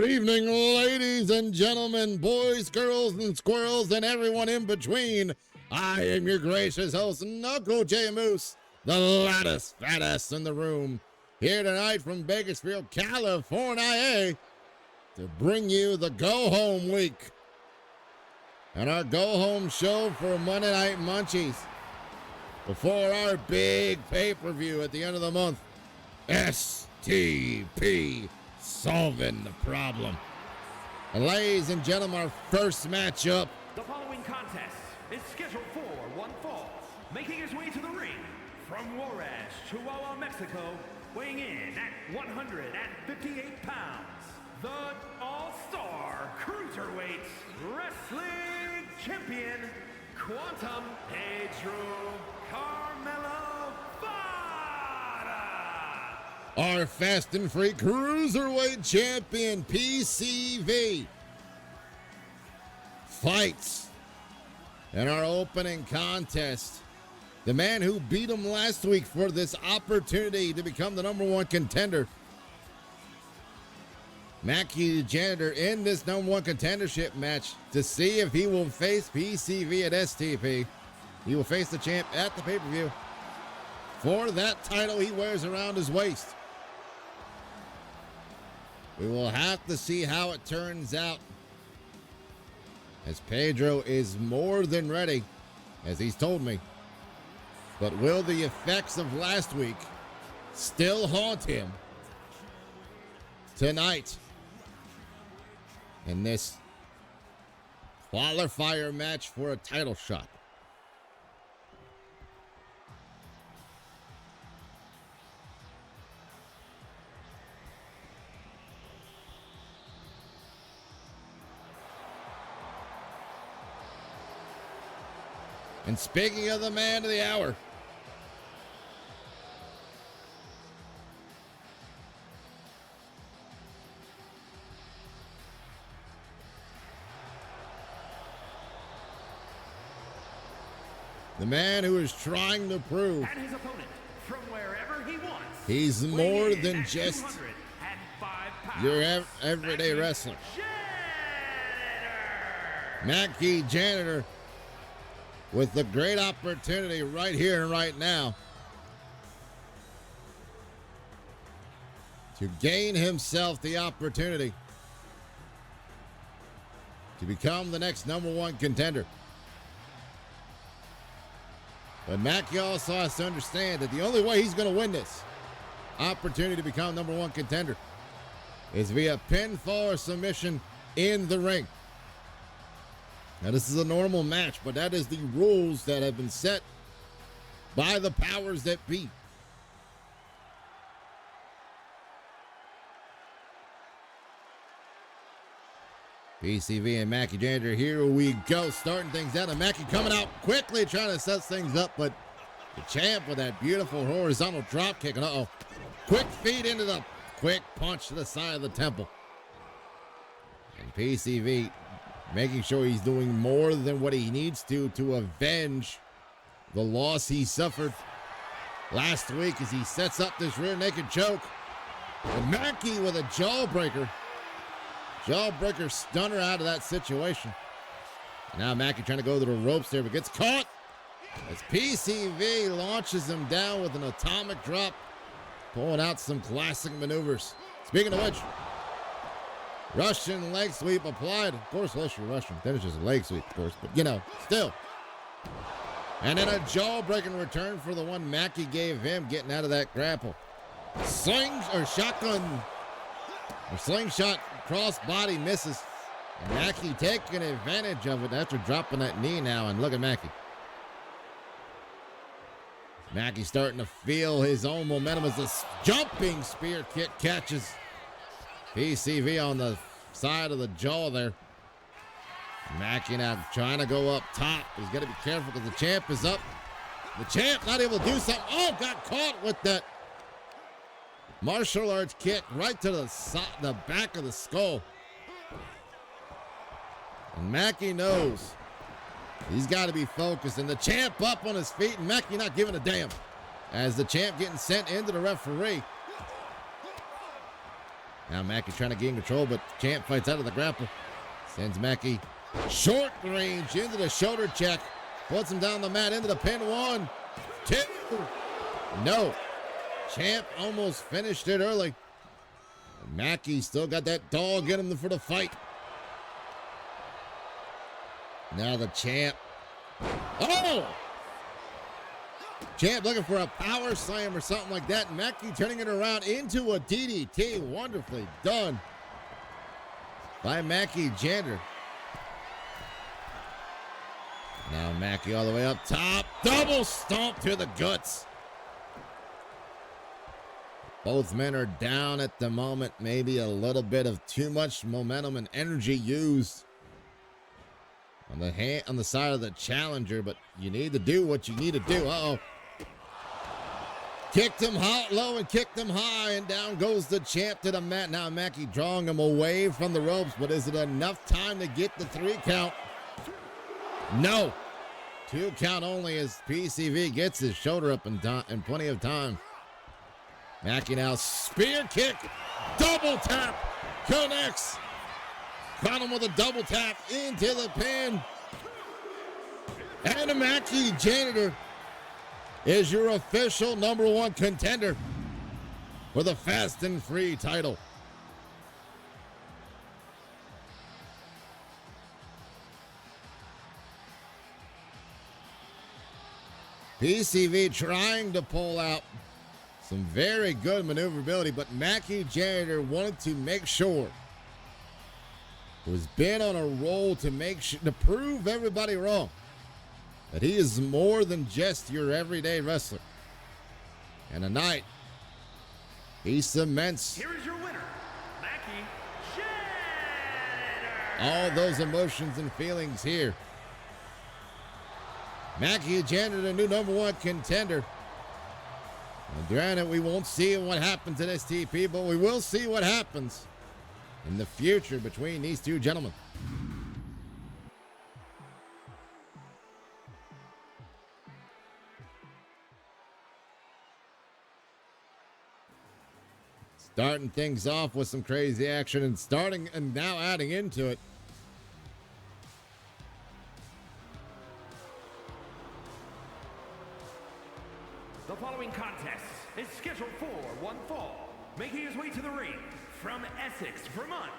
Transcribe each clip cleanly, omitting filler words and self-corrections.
Good evening, ladies and gentlemen, boys, girls, and squirrels, and everyone in between. I am your gracious host, Knuckle J Moose, the laddest, fattest in the room, here tonight from Bakersfield, California, to bring you the Go Home Week and our Go Home show for Monday Night Munchies before our big pay-per-view at the end of the month, STP. Solving the problem. And ladies and gentlemen, our first matchup. The following contest is scheduled for one fall. Making his way to the ring from Juarez, Chihuahua, Mexico, weighing in at 158 pounds, the All-Star Cruiserweight Wrestling Champion, Quantum Pedro Carmelo. Our Fast and Free Cruiserweight Champion, PCV, fights in our opening contest. The man who beat him last week for this opportunity to become the #1 contender. Mackie the Janitor in this #1 contendership match to see if he will face PCV at STP. He will face the champ at the pay-per-view for that title he wears around his waist. We will have to see how it turns out, as Pedro is more than ready, as he's told me. But will the effects of last week still haunt him tonight in this qualifier match for a title shot? And speaking of the man of the hour, the man who is trying to prove and his opponent from wherever he wants, he's more than just your everyday wrestler. Mackie Janitor, with the great opportunity right here and right now to gain himself the opportunity to become the next #1 contender. But Mackie also has to understand that the only way he's going to win this opportunity to become #1 contender is via pinfall or submission in the ring. Now, this is a normal match, but that is the rules that have been set by the powers that be. PCV and Mackie Janitor, here we go, starting things out. And Mackie coming out quickly, trying to set things up, but the champ with that beautiful horizontal drop kick. And quick feed into the quick punch to the side of the temple. And PCV making sure he's doing more than what he needs to avenge the loss he suffered last week as he sets up this rear naked choke. And Mackie with a jawbreaker stunner out of that situation. Now Mackie trying to go to the ropes there, but gets caught as PCV launches him down with an atomic drop, pulling out some classic maneuvers. Speaking of which, Russian leg sweep applied. Of course, unless you're Russian, then it's just a leg sweep, of course. But, still. And then a jaw-breaking return for the one Mackie gave him, getting out of that grapple. Slingshot cross-body misses. And Mackie taking advantage of it after dropping that knee now. And look at Mackie. Mackie starting to feel his own momentum as the jumping spear kick catches PCV on the side of the jaw there. Mackie now trying to go up top. He's got to be careful because the champ is up. The champ not able to do something. Oh, got caught with that martial arts kick right to the back of the skull. And Mackie knows he's got to be focused. And the champ up on his feet, and Mackie not giving a damn as the champ getting sent into the referee. Now Mackie trying to gain control, but Champ fights out of the grapple. Sends Mackie short range into the shoulder check. Puts him down the mat into the pin. 1, 2. No. Champ almost finished it early. And Mackie still got that dog in him for the fight. Now the Champ. Oh! Champ looking for a power slam or something like that. Mackie turning it around into a DDT. Wonderfully done by Mackie Jander. Now Mackie all the way up top. Double stomp to the guts. Both men are down at the moment. Maybe a little bit of too much momentum and energy used on the side of the challenger, but you need to do what you need to do. Uh-oh. Kicked him low and kicked him high, and down goes the Champ to the mat. Now Mackie drawing him away from the ropes, but is it enough time to get the 3 count? No. 2 count only as PCV gets his shoulder up in plenty of time. Mackie now spear kick, double tap, connects. Caught him with a double tap into the pin. And Mackie Janitor is your official #1 contender for the Fast and Free title. PCV trying to pull out some very good maneuverability, but Mackie Janitor wanted to make sure, was bent on a roll to to prove everybody wrong, that he is more than just your everyday wrestler. And tonight, he cements Here is your winner, Mackie Janitor. all those emotions and feelings here. Mackie Janitor, the new #1 contender. And granted, we won't see what happens at STP, but we will see what happens in the future between these two gentlemen. Starting things off with some crazy action and now adding into it. The following contest is scheduled for one fall, making his way to the ring from Essex, Vermont,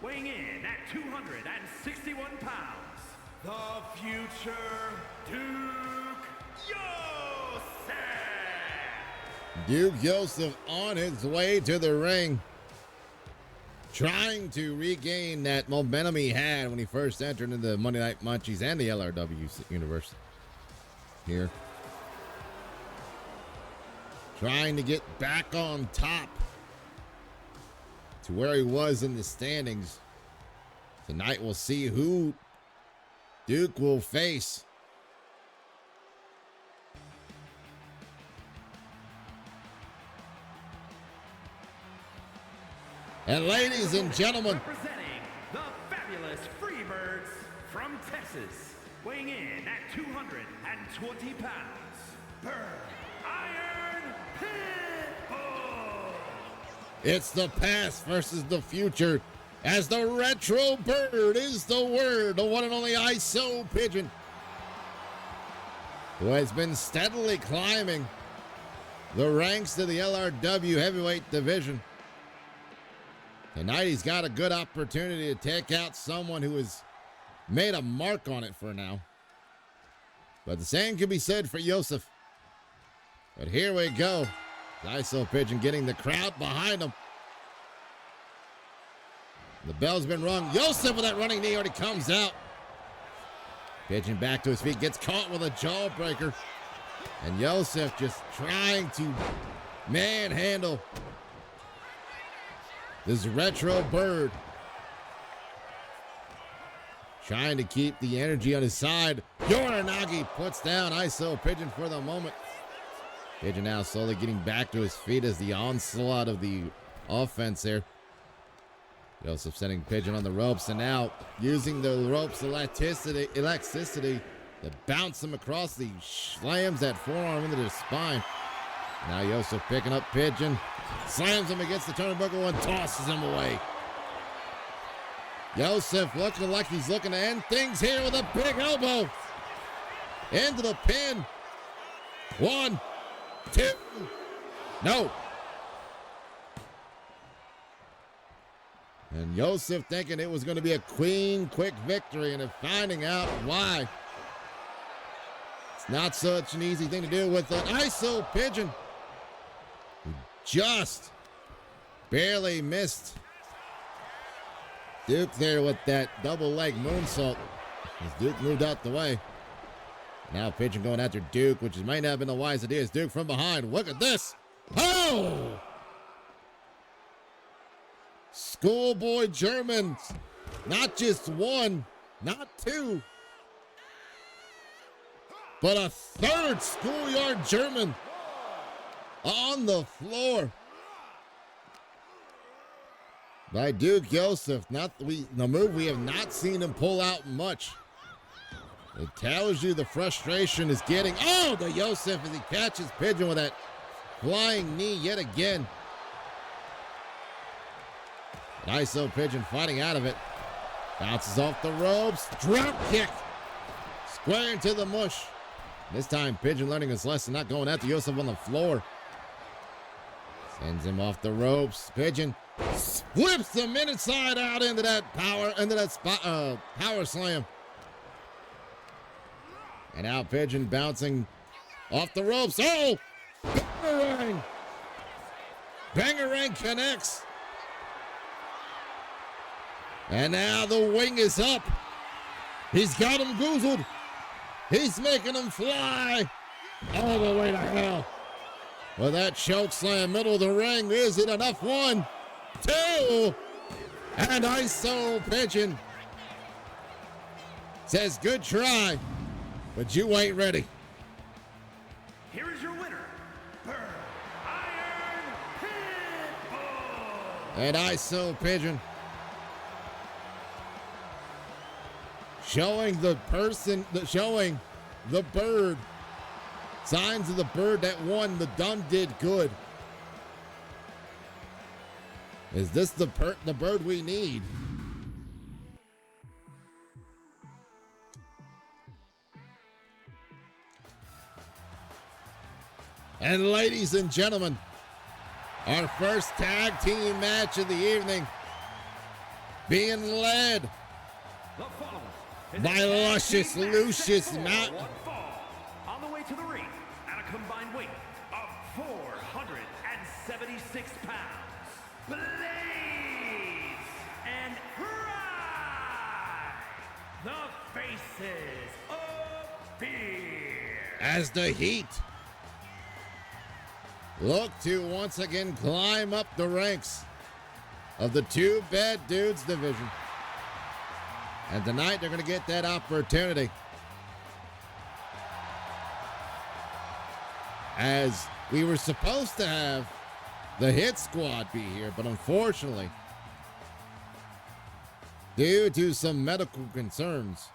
weighing in at 261 pounds, the future Duke Yosef. Duke Yosef on his way to the ring, trying to regain that momentum he had when he first entered into the Monday Night Munchies and the LRW universe here. Trying to get back on top to where he was in the standings. Tonight we'll see who Duke will face. And ladies and gentlemen, representing the fabulous Freebirds from Texas, weighing in at 220 pounds, Bird Iron Pitbull. it's the past versus the future, as the Retro Bird is the word, the one and only ISO Pigeon, who has been steadily climbing the ranks of the LRW heavyweight division. Tonight he's got a good opportunity to take out someone who has made a mark on it for now. But the same can be said for Yosef. But here we go. ISO Pigeon getting the crowd behind him. The bell's been rung. Yosef with that running knee already comes out. Pigeon back to his feet, gets caught with a jawbreaker. And Yosef just trying to manhandle this Retro Bird. Trying to keep the energy on his side. Yoranagi puts down ISO Pigeon for the moment. Pigeon now slowly getting back to his feet as the onslaught of the offense there. Yosef sending Pigeon on the ropes, and now using the ropes elasticity to bounce him across the slams that forearm into the spine. Now Yosef picking up Pigeon. Slams him against the turnbuckle and tosses him away. Yosef looking like he's looking to end things here with a big elbow. Into the pin. 1, 2. No. And Yosef thinking it was going to be a clean, quick victory, and finding out why. It's not such an easy thing to do with an ISO Pigeon. Who just barely missed Duke there with that double leg moonsault as Duke moved out the way. Now Pigeon going after Duke, which might not have been the wise idea. As Duke from behind. Look at this. Oh! Schoolboy Germans. Not just 1, not 2, but a 3rd schoolyard German on the floor by Duke Yosef. The move we have not seen him pull out much. It tells you the frustration is getting. Oh, the Yosef as he catches Pigeon with that flying knee yet again. ISO Pigeon fighting out of it. Bounces off the ropes. Drop kick. Square into the mush. This time Pigeon learning his lesson, not going after Yosef on the floor. Sends him off the ropes. Pigeon flips him inside out into that power slam. And now Pigeon bouncing off the ropes. Oh! Bangarang! Bangarang connects. And now the wing is up. He's got him goozled. He's making him fly all the way to hell. With that choke slam, middle of the ring. Is it enough? 1, 2. And ISO Pigeon says, good try, but you ain't ready. Here is your winner, Iron Pitbull. And ISO Pigeon showing the bird, signs of the bird that won, the dumb did good. Is this the bird we need? And ladies and gentlemen, our first tag team match of the evening, being led by Luscious Lucius Mountain. On the way to the ring at a combined weight of 476 pounds. Blaze and Pride, the faces of fear. As the Heat look to once again climb up the ranks of the Two Bad Dudes division. And tonight they're going to get that opportunity. As we were supposed to have the Hit Squad be here, but unfortunately, due to some medical concerns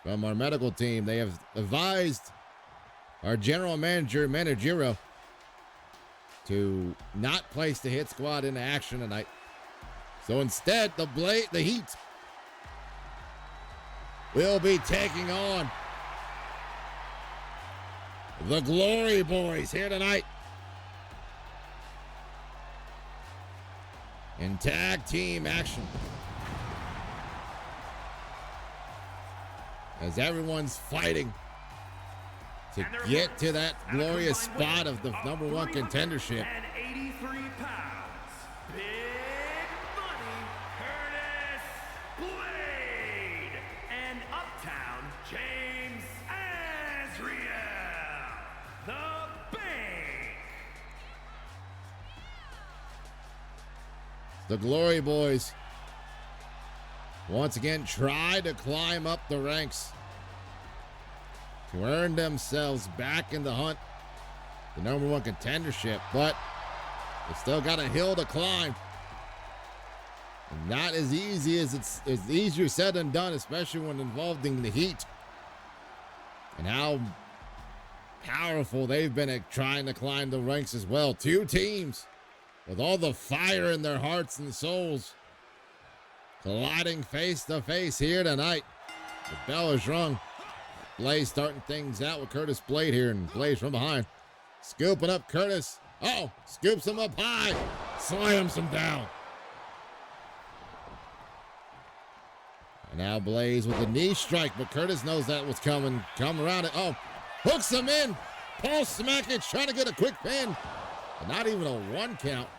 from our medical team, they have advised our general manager, Managiro, to not place the Hit Squad into action tonight. So instead, the Heat will be taking on the Glory Boys here tonight in tag team action. As everyone's fighting to get to that glorious spot of the #1 contendership. And 83 pounds. Big Money Curtis Blade. And Uptown James Azriel. The Bank. The Glory Boys once again try to climb up the ranks to earn themselves back in the hunt, the #1 contendership, but they still got a hill to climb. And not as easy as it's easier said than done, especially when involved in the Heat. And how powerful they've been trying to climb the ranks as well. Two teams with all the fire in their hearts and souls colliding face to face here tonight. The bell is rung. Blaze starting things out with Curtis Blade here, and Blaze from behind. Scooping up Curtis. Oh, scoops him up high. Slams him down. And now Blaze with a knee strike, but Curtis knows that was coming. Come around it. Oh, hooks him in. Paul Smackage trying to get a quick pin. But not even a 1 count.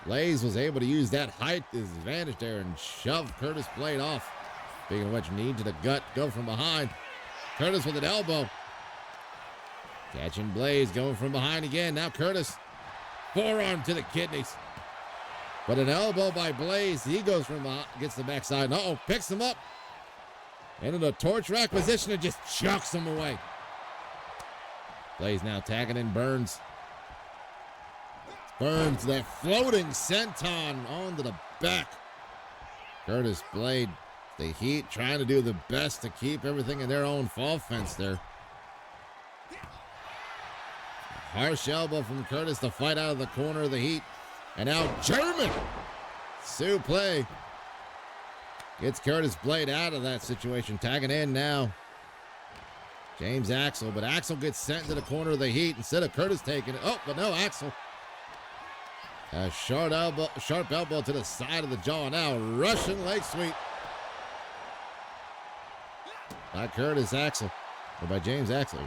Blaze was able to use that height as advantage there and shove Curtis Blade off. Speaking of which, knee to the gut, go from behind. Curtis with an elbow. Catching Blaze, going from behind again. Now Curtis, forearm to the kidneys. But an elbow by Blaze. He goes from behind, gets the backside. Uh-oh, picks him up. Into the torch rack position and just chucks him away. Blaze now tagging in Burns. Burns, that floating senton onto the back. Curtis Blade, the Heat trying to do the best to keep everything in their own fall fence there. Harsh elbow from Curtis to fight out of the corner of the Heat. And now German suplex gets Curtis Blade out of that situation. Tagging in now James Axel, but Axel gets sent to the corner of the Heat instead of Curtis taking it. Oh, but no, Axel. A sharp elbow to the side of the jaw. Now Russian leg sweep by Curtis Axel, or by James Axel.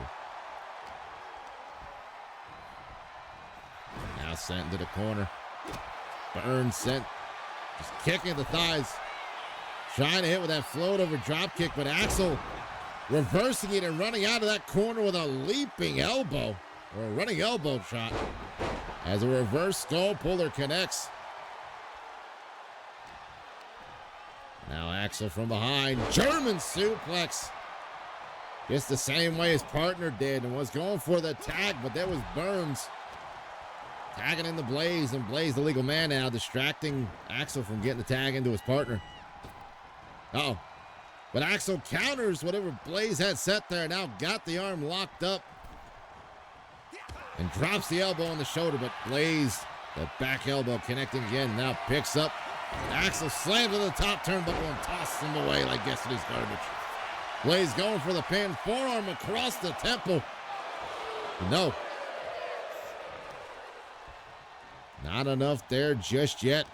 Now sent into the corner. Burns sent, just kicking the thighs. Trying to hit with that float over drop kick, but Axel reversing it and running out of that corner with a leaping elbow, or a running elbow shot. As a reverse skull puller connects. Now Axel from behind. German suplex. Just the same way his partner did, and was going for the tag, but there was Burns tagging in the Blaze, and Blaze the legal man now, distracting Axel from getting the tag into his partner. Uh-oh. But Axel counters whatever Blaze had set there. Now got the arm locked up. And drops the elbow on the shoulder, but Blaze, the back elbow connecting again, now picks up. Axel slams to the top turnbuckle and tosses him away like yesterday's garbage. Blaze going for the pin, forearm across the temple. No. Not enough there just yet.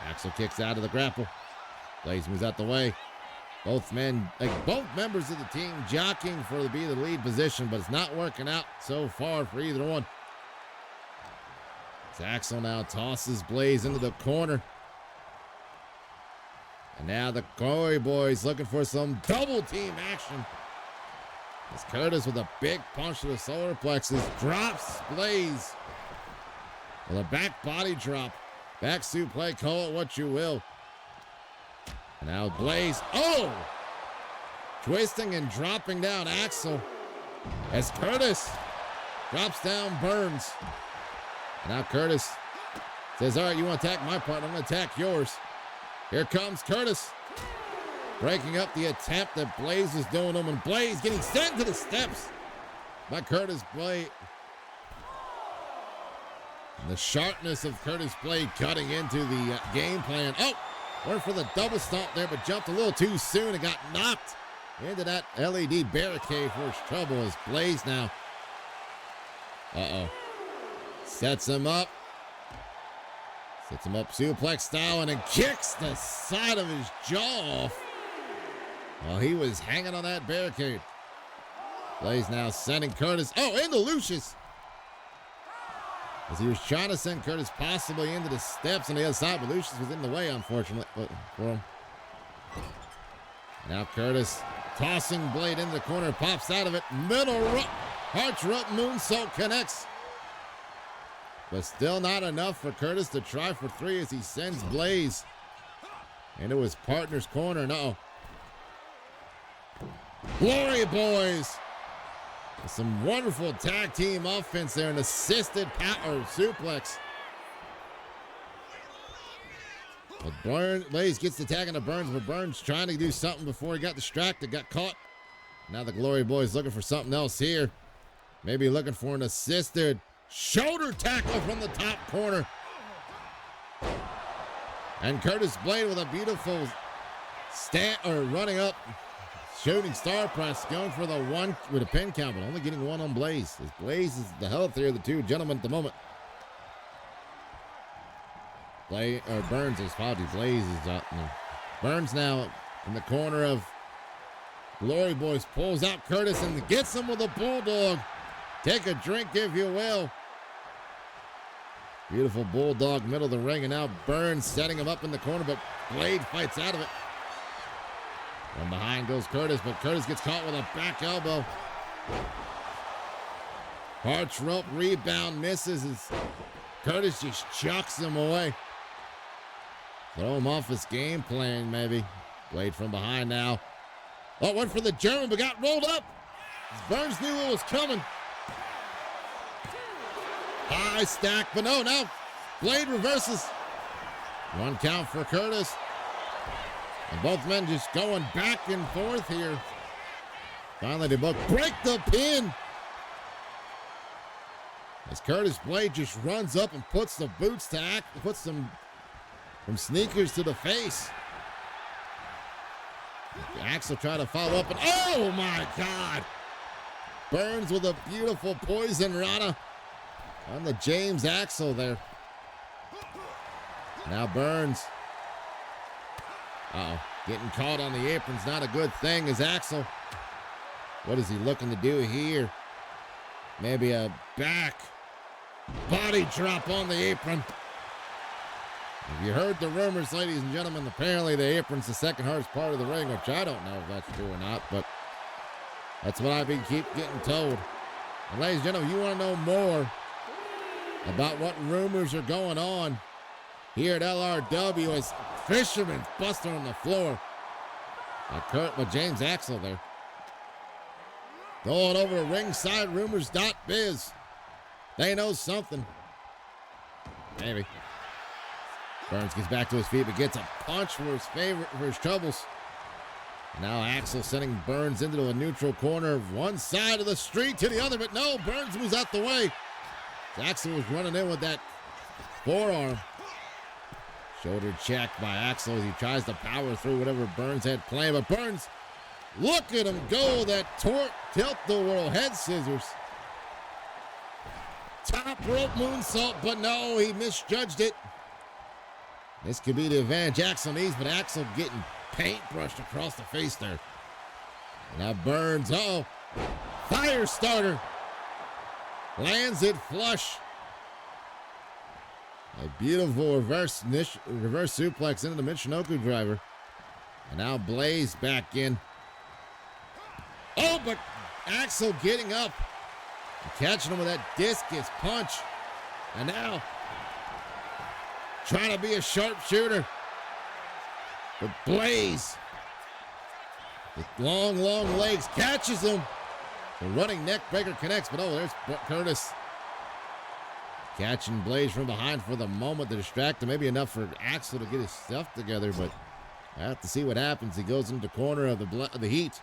Axel kicks out of the grapple. Blaze moves out the way. Both members of the team jockeying for to be the lead position, but it's not working out so far for either one. As Axel now tosses Blaze into the corner. And now the Corey boys looking for some double team action. As Curtis with a big punch to the solar plexus drops Blaze with a back body drop. Back suplex, call it what you will. And now Blaze, oh! Twisting and dropping down Axel as Curtis drops down Burns. And now Curtis says, all right, you want to attack my part, I'm going to attack yours. Here comes Curtis, breaking up the attempt that Blaze was doing him, and Blaze getting sent to the steps by Curtis Blade. And the sharpness of Curtis Blade cutting into the game plan. Oh! Went for the double stomp there, but jumped a little too soon and got knocked into that LED barricade for his trouble as Blaze now. Uh-oh. Sets him up. Sets him up suplex style and then kicks the side of his jaw off while he was hanging on that barricade. Blaze now sending Curtis, into Lucius. As he was trying to send Curtis possibly into the steps on the other side, but Lucius was in the way, unfortunately, for him. Now Curtis tossing Blade into the corner, pops out of it. Middle Arch rope moonsault connects. But still not enough for Curtis to try for 3 as he sends Blaze into his partner's corner. And Glory Boys. Some wonderful tag team offense there, an assisted power suplex. But Blaze gets the tag into Burns, but Burns trying to do something before he got distracted, got caught. Now the Glory Boys looking for something else here. Maybe looking for an assisted shoulder tackle from the top corner. And Curtis Blade with a beautiful running up, shooting star press, going for the one with a pin count, but only getting one on Blaze. As Blaze is the healthier of the two gentlemen at the moment. Burns is faulty. Blaze is out there. Burns now in the corner of Glory Boys, pulls out Curtis and gets him with a bulldog. Take a drink, if you will. Beautiful bulldog, middle of the ring, and now Burns setting him up in the corner, but Blade fights out of it. From behind goes Curtis, but Curtis gets caught with a back elbow. Arch rope rebound misses as Curtis just chucks him away. Throw him off his game plan, maybe. Blade from behind now. Oh, went for the German, but got rolled up. Burns knew it was coming. High stack, but no, now Blade reverses. One count for Curtis. And both men just going back and forth here. Finally, they both break the pin. As Curtis Blade just runs up and puts the boots to act, puts some sneakers to the face. Axel trying to follow up, and oh my God! Burns with a beautiful poison rana on the James Axel there. Now Burns. Getting caught on the apron's not a good thing as Axel. What is he looking to do here? Maybe a back body drop on the apron. If you heard the rumors, ladies and gentlemen, apparently the apron's the second hardest part of the ring, which I don't know if that's true or not, but that's what I've been keep getting told. And ladies and gentlemen, if you want to know more about what rumors are going on here at LRW as Fisherman's busting on the floor. But James Axel there. Going over to ringsiderumors.biz. They know something. Maybe. Burns gets back to his feet, but gets a punch for his troubles. Now Axel sending Burns into a neutral corner, one side of the street to the other, but no, Burns moves out the way. Axel was running in with that forearm. Shoulder check by Axel as he tries to power through whatever Burns had planned, but Burns, look at him go, that tilt-the-world head scissors. Top rope moonsault, but no, he misjudged it. This could be the advantage Axel needs, but Axel getting paintbrushed across the face there. Now Burns, fire starter. Lands it flush. A beautiful reverse suplex into the Michinoku driver. And now Blaze back in. Oh, but Axel getting up. And catching him with that discus punch. And now trying to be a sharpshooter. But Blaze, with long legs, catches him. The running neck breaker connects, but there's Curtis. Catching Blaze from behind for the moment to distract him. Maybe enough for Axel to get his stuff together, but I have to see what happens. He goes into the corner of the Heat.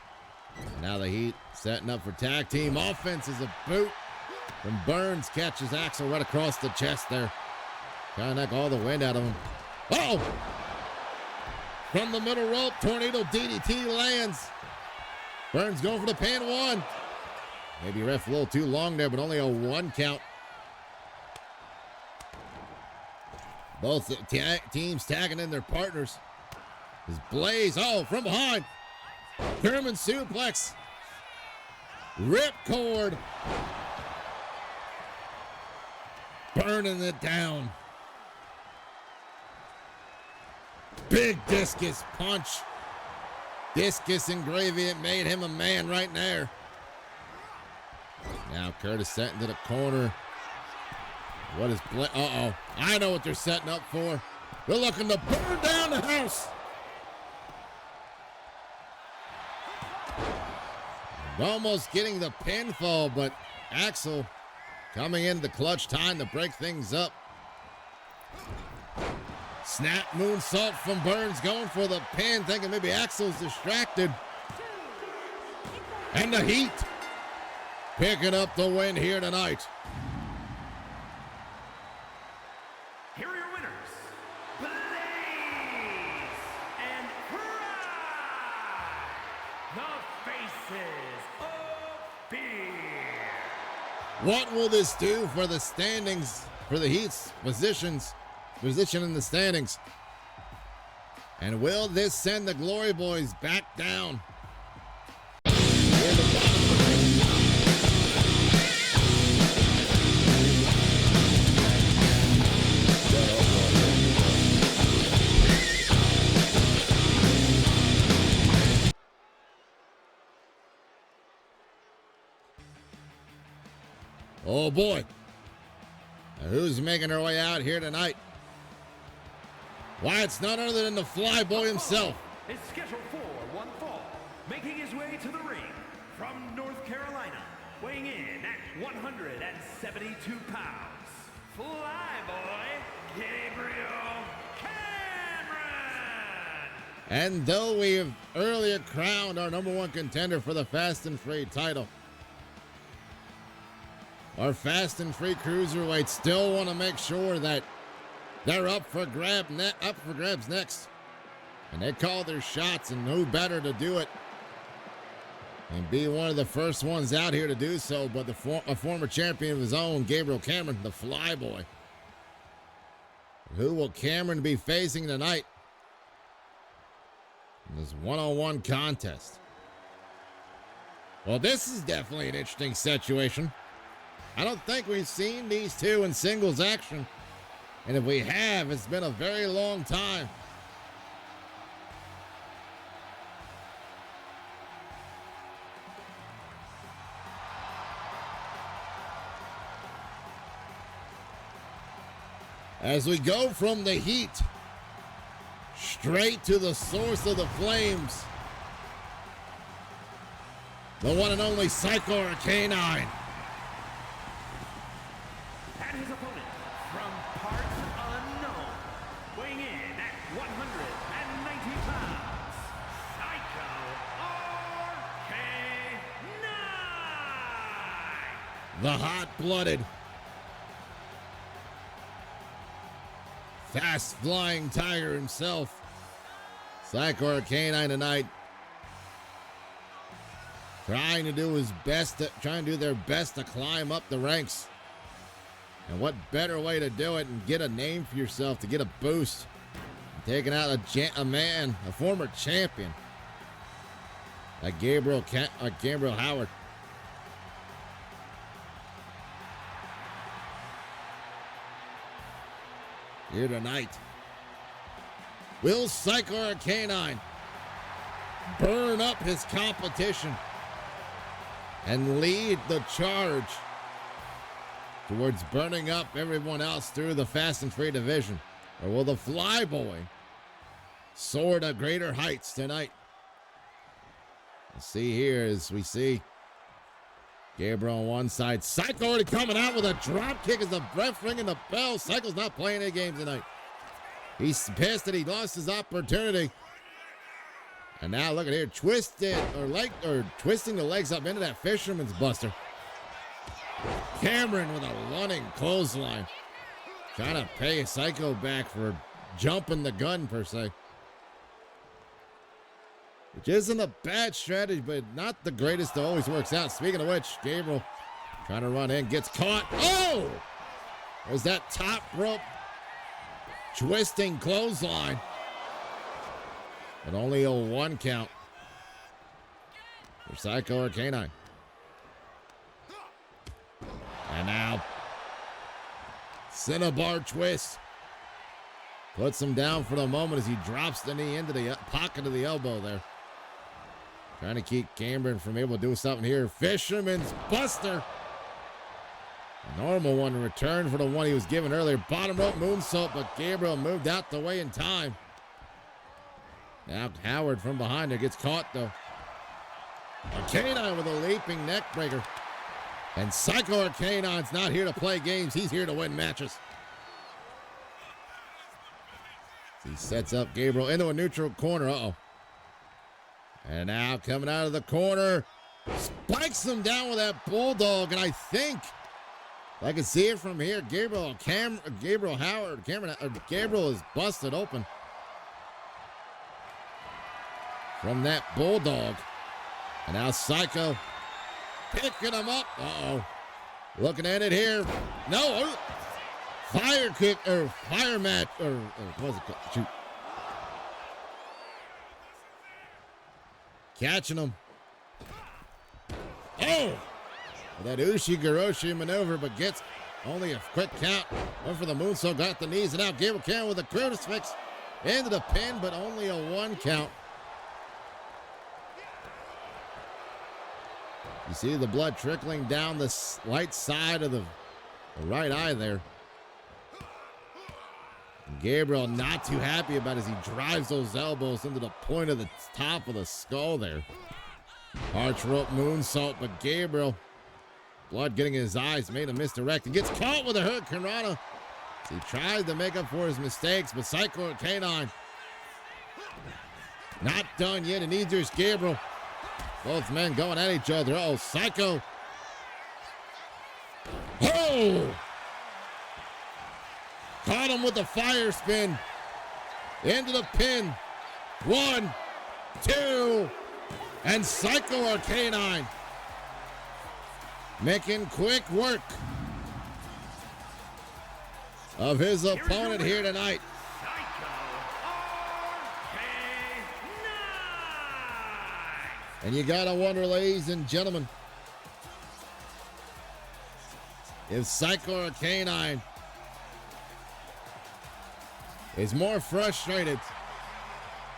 And now the Heat setting up for tag team offense as a boot from Burns. Catches Axel right across the chest there. Trying to knock all the wind out of him. From the middle rope, tornado DDT lands. Burns going for the pin, one. Maybe ref a little too long there, but only a one count. Both teams tagging in their partners. His Blaze, from behind. German suplex. Ripcord. Burning it down. Big discus punch. Discus and gravy, it made him a man right there. Now Curtis set into the corner. What is I know what they're setting up for. They're looking to burn down the house. Almost getting the pinfall, but Axel coming in the clutch time to break things up. Snap moonsault from Burns, going for the pin, thinking maybe Axel's distracted. And the Heat picking up the win here tonight. Here are your winners, Blaze and Pride, the faces of fear. What will this do for the standings, for the Heat's position in the standings? And will this send the Glory Boys back down? Oh boy. Now who's making their way out here tonight? Why, it's none other than the Flyboy himself. Is scheduled for one fall, making his way to the ring from North Carolina, weighing in at 172 pounds, Flyboy Gabriel Cameron. And though we have earlier crowned our #1 contender for the Fast and Free title, our Fast and Free cruiserweights still want to make sure that they're up for grabs next. And they call their shots, and who better to do it and be one of the first ones out here to do so but a former champion of his own, Gabriel Cameron, the Flyboy. Who will Cameron be facing tonight in this one-on-one contest? Well, this is definitely an interesting situation. I don't think we've seen these two in singles action. And if we have, it's been a very long time. As we go from the Heat straight to the source of the flames, the one and only Psycho or Canine. And his opponent from parts unknown, weighing in at 190 pounds, Psycho RK9. The hot-blooded, fast-flying tiger himself, Psycho or Canine tonight, trying to do their best to climb up the ranks. And what better way to do it and get a name for yourself, to get a boost, taking out a former champion like Gabriel Howard. Here tonight, will Psycho or Canine burn up his competition and lead the charge towards burning up everyone else through the Fast and Free division? Or will the Flyboy soar to greater heights tonight? Let's see here as we see Gabriel on one side. Psycho already coming out with a drop kick as the ref ringing the bell. Psycho's not playing any games tonight. He's pissed that he lost his opportunity. And now look at here, twisting the legs up into that fisherman's buster. Cameron with a running clothesline. Trying to pay Psycho back for jumping the gun, per se. Which isn't a bad strategy, but not the greatest that always works out. Speaking of which, Gabriel trying to run in, gets caught. Oh! There's that top rope twisting clothesline. But only a 1 count for Psycho or Canine. And now, Cinnabar twist. Puts him down for the moment as he drops the knee into the pocket of the elbow there. Trying to keep Cameron from able to do something here. Fisherman's Buster. A normal one in return for the one he was given earlier. Bottom rope moonsault, but Gabriel moved out the way in time. Now Howard from behind there gets caught though. Canine with a leaping neck breaker. And Psycho or Canine's not here to play games. He's here to win matches. He sets up Gabriel into a neutral corner. Uh-oh. And now coming out of the corner, Spikes him down with that bulldog, and I think I can see it from here. Gabriel is busted open from that bulldog. And now Psycho picking him up. Uh-oh. Looking at it here. No. Fire kick or fire match or what was it called? Shoot. Catching him. Oh! That Ushi-Goroshi maneuver, but gets only a quick count. Went for the moonsault, got the knees, and now Gabriel Cameron with a crucifix into the pin, but only a 1 count. You see the blood trickling down the right side of the right eye there. And Gabriel not too happy about it as he drives those elbows into the point of the top of the skull there. Arch rope moonsault, but Gabriel, blood getting in his eyes, made him misdirect and gets caught with a Hurricane Rana. He tried to make up for his mistakes, but Psycho Canine not done yet, and neither is Gabriel. Both men going at each other. Oh, Psycho. Oh! Caught him with the fire spin. Into the pin. 1, 2, and Psycho Arcanine making quick work of his opponent here tonight. And you gotta wonder, ladies and gentlemen, if Psycho Arcanine is more frustrated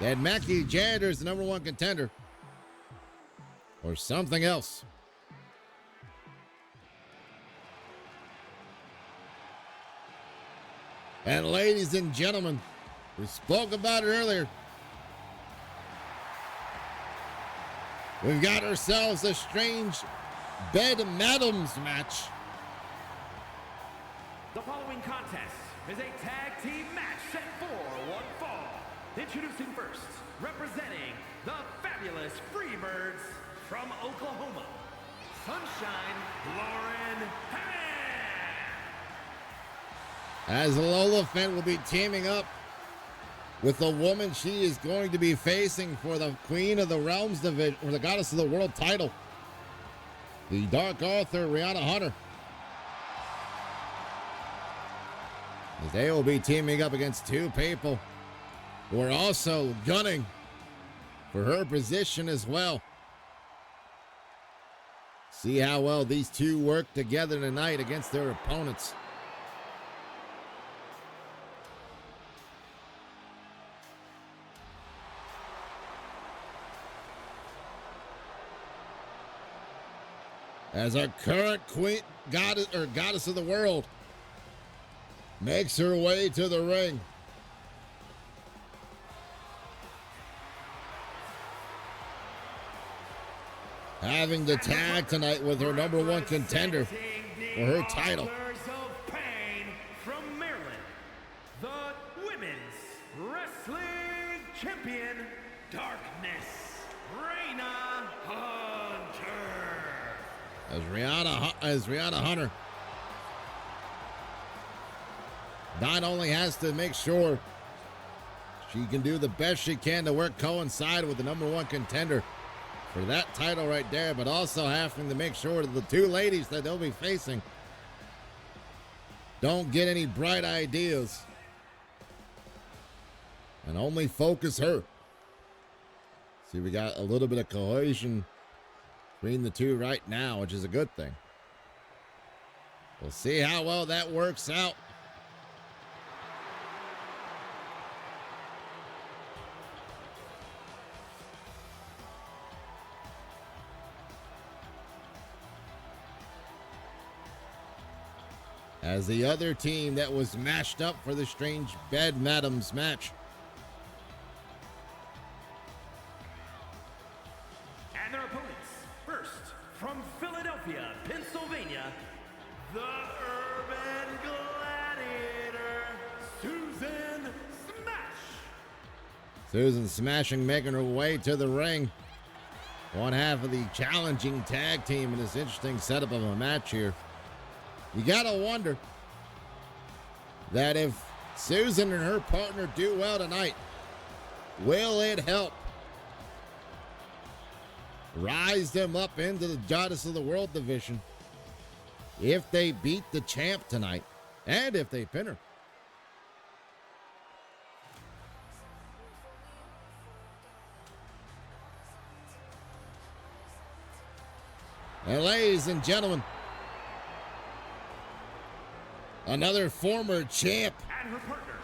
that Mackie Janitor is the #1 contender or something else. And ladies and gentlemen, we spoke about it earlier. We've got ourselves a strange Bed Madams match. The following contest is a tag team match set for 1 fall. Introducing first, representing the fabulous Freebirds from Oklahoma, Sunshine Lauren Hammond. As Lola Fent will be teaming up with the woman she is going to be facing for the Queen of the Realms division, or the Goddess of the World title, the Dark Author, Rihanna Hunter. As they will be teaming up against 2 people who are also gunning for her position as well. See how well these 2 work together tonight against their opponents. As our current queen, goddess of the world makes her way to the ring. Having the tag tonight with her #1 contender for her title. Of Pain from Maryland, the Women's Wrestling Champion, Darkness, Raina Hunter. As Rihanna Hunter not only has to make sure she can do the best she can to work coincide with the #1 contender for that title right there, but also having to make sure that the 2 ladies that they'll be facing don't get any bright ideas and only focus her. See, we got a little bit of cohesion between the 2 right now, which is a good thing. We'll see how well that works out. As the other team that was mashed up for the strange Bed Madams match. And their opponents, first, from Philadelphia, Pennsylvania, the Urban Gladiator, Susan Smash. Susan Smashing making her way to the ring. one half of the challenging tag team in this interesting setup of a match here. You gotta wonder that if Susan and her partner do well tonight, will it help rise them up into the Goddess of the World division if they beat the champ tonight and if they pin her? And ladies and gentlemen, another former champ And her partner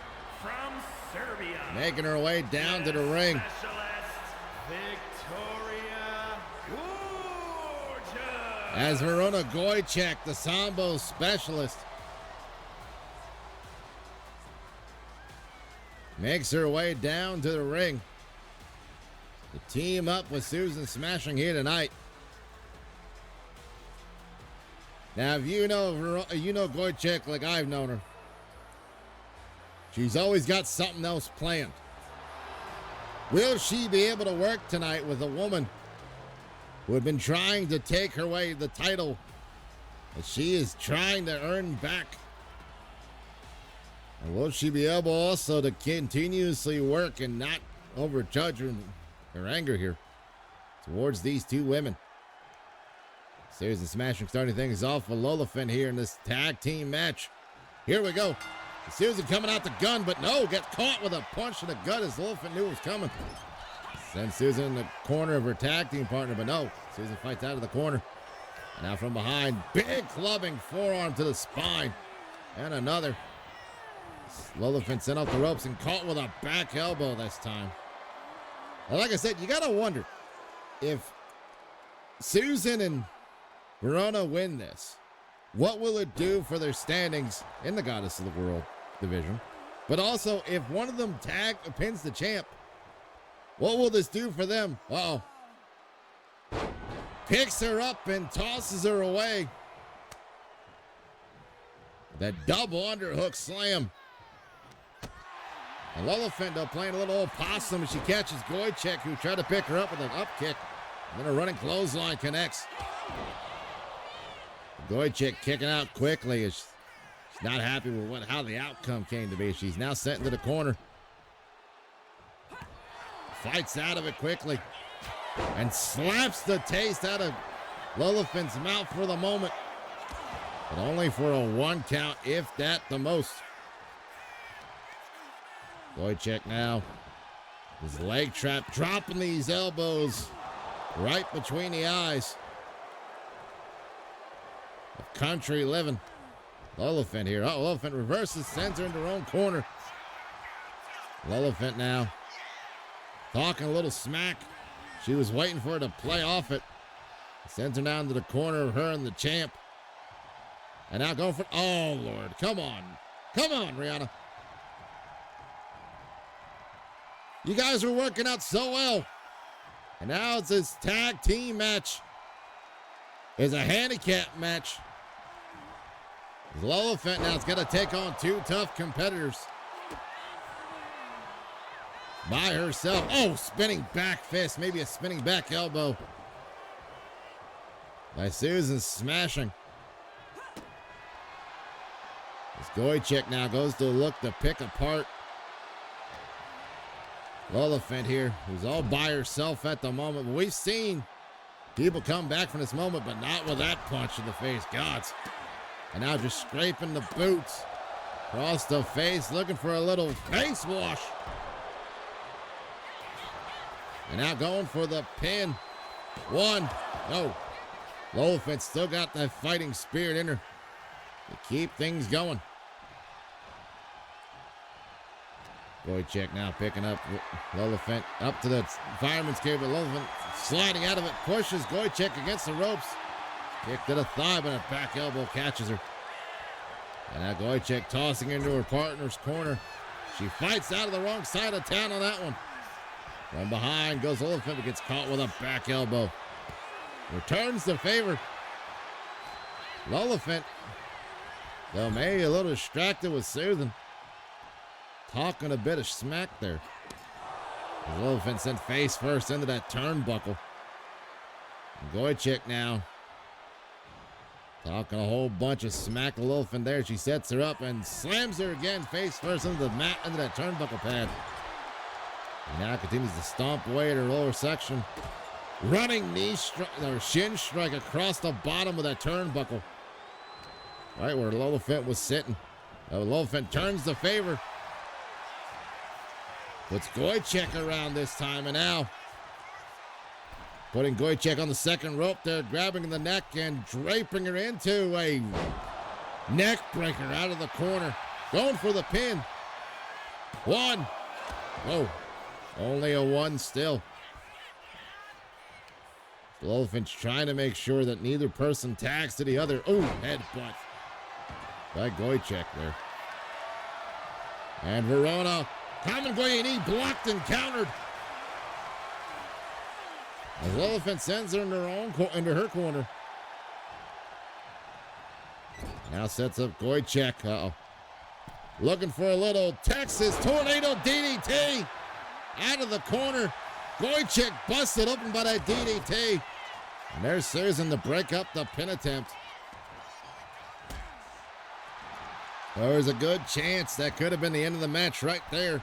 from Serbia, making her way down to the ring. Specialist Victoria Gorgeous. As Verona Gojcek, the Sambo specialist, makes her way down to the ring to team up with Susan Smashing here tonight. Now, if you know Gojcek like I've known her, she's always got something else planned. Will she be able to work tonight with a woman who had been trying to take her way the title that she is trying to earn back? And will she be able also to continuously work and not overjudge her anger here towards these two women? Susan Smashing starting things off with Lola Finn here in this tag team match. Here we go. Susan coming out the gun, but no, gets caught with a punch in the gut as Lola Finn knew it was coming. Sends Susan in the corner of her tag team partner, but no, Susan fights out of the corner. And now from behind, big clubbing forearm to the spine. And another. Lola Finn sent off the ropes and caught with a back elbow this time. And like I said, you got to wonder if Susan and Verona win this, what will it do for their standings in the Goddess of the World division? But also, if one of them pins the champ, what will this do for them? Uh-oh. Picks her up and tosses her away. That double underhook slam. And Lola Finn playing a little old possum as she catches Gojcek, who tried to pick her up with an up kick. And then a running clothesline connects. Gojcek kicking out quickly as she's not happy with how the outcome came to be. She's now sent into the corner. Fights out of it quickly and slaps the taste out of Lola Finn's mouth for the moment, but only for a 1 count, if that the most. Gojcek now, his leg trap, dropping these elbows right between the eyes. Country living. Lola Finn here. Oh, Lola Finn reverses, sends her into her own corner. Lola Finn now talking a little smack. She was waiting for her to play off it. Sends her down to the corner of her and the champ. And now going for, oh Lord, come on. Come on, Rihanna. You guys were working out so well. And now it's this tag team match. It's a handicap match. Lola Finn now is going to take on two tough competitors by herself. Oh, spinning back fist, maybe a spinning back elbow by Susan Smashing. As Gojcek now goes to look to pick apart Lola Finn here, who's all by herself at the moment. But we've seen people come back from this moment, but not with that punch in the face. Gods. And now just scraping the boots across the face, looking for a little face wash. And now going for the pin. One. No. Lola Finn still got that fighting spirit in her to keep things going. Gojcek now picking up Lola Finn up to the fireman's cave, but Lola Finn sliding out of it, pushes Gojcek against the ropes. Kick to the thigh, but a back elbow catches her. And now Gojcek tossing into her partner's corner. She fights out of the wrong side of town on that one. From behind goes Lola Finn, but gets caught with a back elbow. Returns the favor. Lola Finn, though maybe a little distracted with Susan. Talking a bit of smack there. Lola Finn sent face first into that turnbuckle. Goychek now. Talking a whole bunch of smack to Lilfin there. She sets her up and slams her again face first into the mat, into that turnbuckle pad. And now continues to stomp away at her lower section. Running knee strike or shin strike across the bottom of that turnbuckle. Right where Lilfin was sitting. Lilfin turns the favor. Puts Goychek around this time, and now putting Goychek on the second rope there, grabbing the neck and draping her into a neck breaker out of the corner. Going for the pin. One. Oh, only a one still. Lilfin's trying to make sure that neither person tags to the other. Oh, headbutt by Goychek there. And Verona coming going, knee blocked and countered. As Lilfin sends her into her corner. Now sets up Goychek. Uh-oh. Looking for a little Texas Tornado DDT. Out of the corner. Goychek busted open by that DDT. And there's Susan to break up the pin attempt. There's a good chance that could have been the end of the match right there.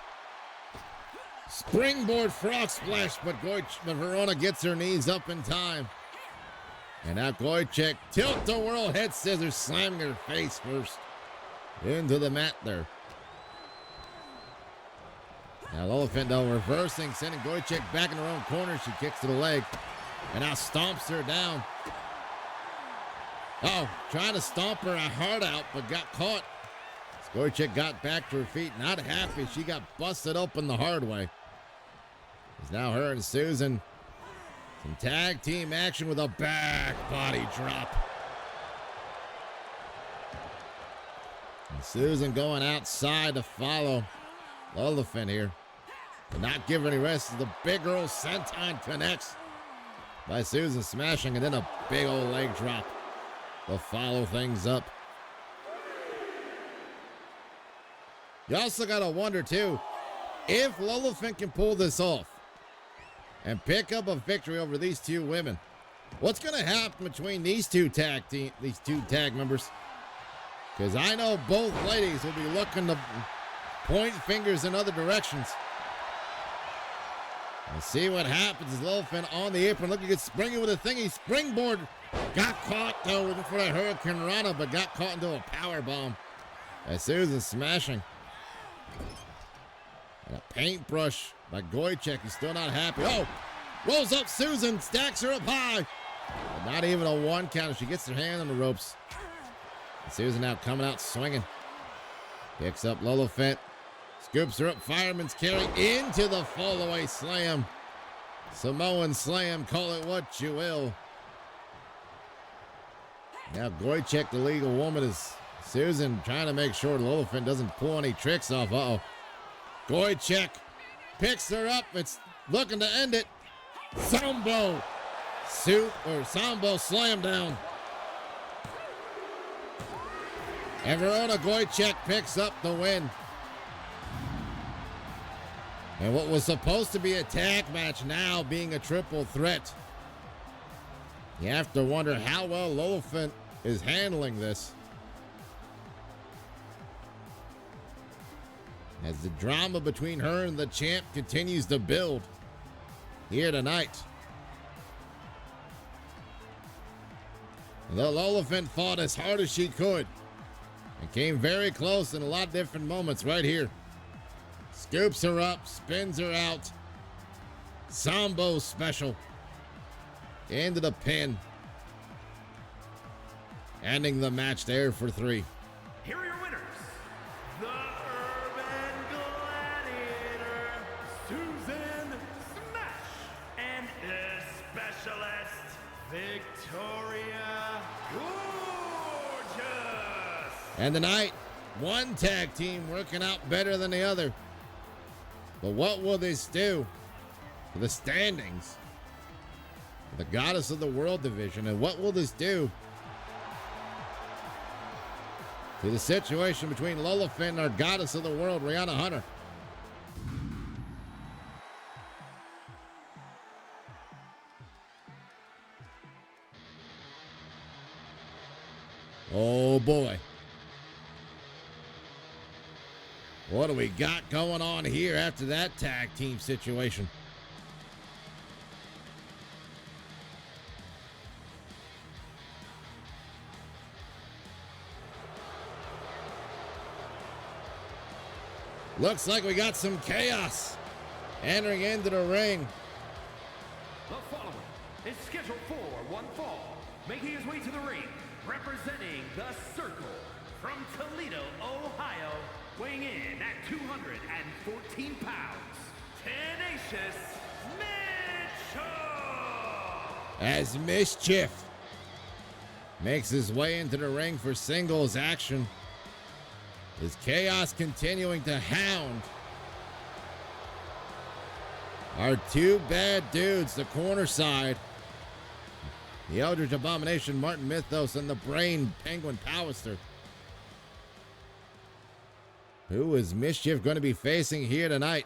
Springboard frog splash, but Verona gets her knees up in time. And now Goychek tilt the world head scissors, slamming her face first into the mat there. Now Lilfin though reversing, sending Goychek back in her own corner. She kicks to the leg and now stomps her down. Oh, trying to stomp her heart out, but got caught. Goychek got back to her feet, not happy. She got busted open the hard way. It's now her and Susan. Some tag team action with a back body drop. And Susan going outside to follow Lilfin here. But not give her any rest as the big old senton connects by Susan, smashing, and then a big old leg drop to follow things up. You also got to wonder, too, if Lilfin can pull this off and pick up a victory over these two women, what's going to happen between these two tag members? Because I know both ladies will be looking to point fingers in other directions. Let's see what happens as Lilfin on the apron, looking at springing with a thingy. Springboard got caught, though, for that Hurricane Rana, but got caught into a power bomb. As Susan smashing. And a paintbrush by Goychek. He's still not happy. Oh, rolls up Susan, stacks her up high. But not even a one count. She gets her hand on the ropes. And Susan now coming out swinging. Picks up Lilfin. Scoops her up, fireman's carry into the fall-away slam. Samoan slam, call it what you will. Now Goychek, the legal woman, is Susan trying to make sure Lilfin doesn't pull any tricks off. Uh-oh. Goychek picks her up. It's looking to end it. Sambo slam down. And Verona Goychek picks up the win. And what was supposed to be a tag match now being a triple threat. You have to wonder how well Lilfin is handling this. As the drama between her and the champ continues to build here tonight. Lilfin fought as hard as she could and came very close in a lot of different moments right here. Scoops her up, spins her out. Sambo special. Into the pin. Ending the match there for 3. Here are your winners. The Urban Gladiator, Susan Smash, and the Specialist, Victoria Gorgeous. And tonight, one tag team working out better than the other. But what will this do for the standings? For the Goddess of the World division, and what will this do to the situation between Lilfin and our Goddess of the World, Rihanna Hunter? Oh boy. What do we got going on here after that tag team situation? Looks like we got some chaos entering into the ring. The following is scheduled for one fall, making his way to the ring, representing the Circle from Toledo, Ohio, weighing in at 214 pounds, Tenacious Mitchell! As Mischief makes his way into the ring for singles action, is Chaos continuing to hound our two bad dudes, the corner side, the Eldritch Abomination, Martin Mythos, and the Brain Penguin Powerster. Who is Mischief going to be facing here tonight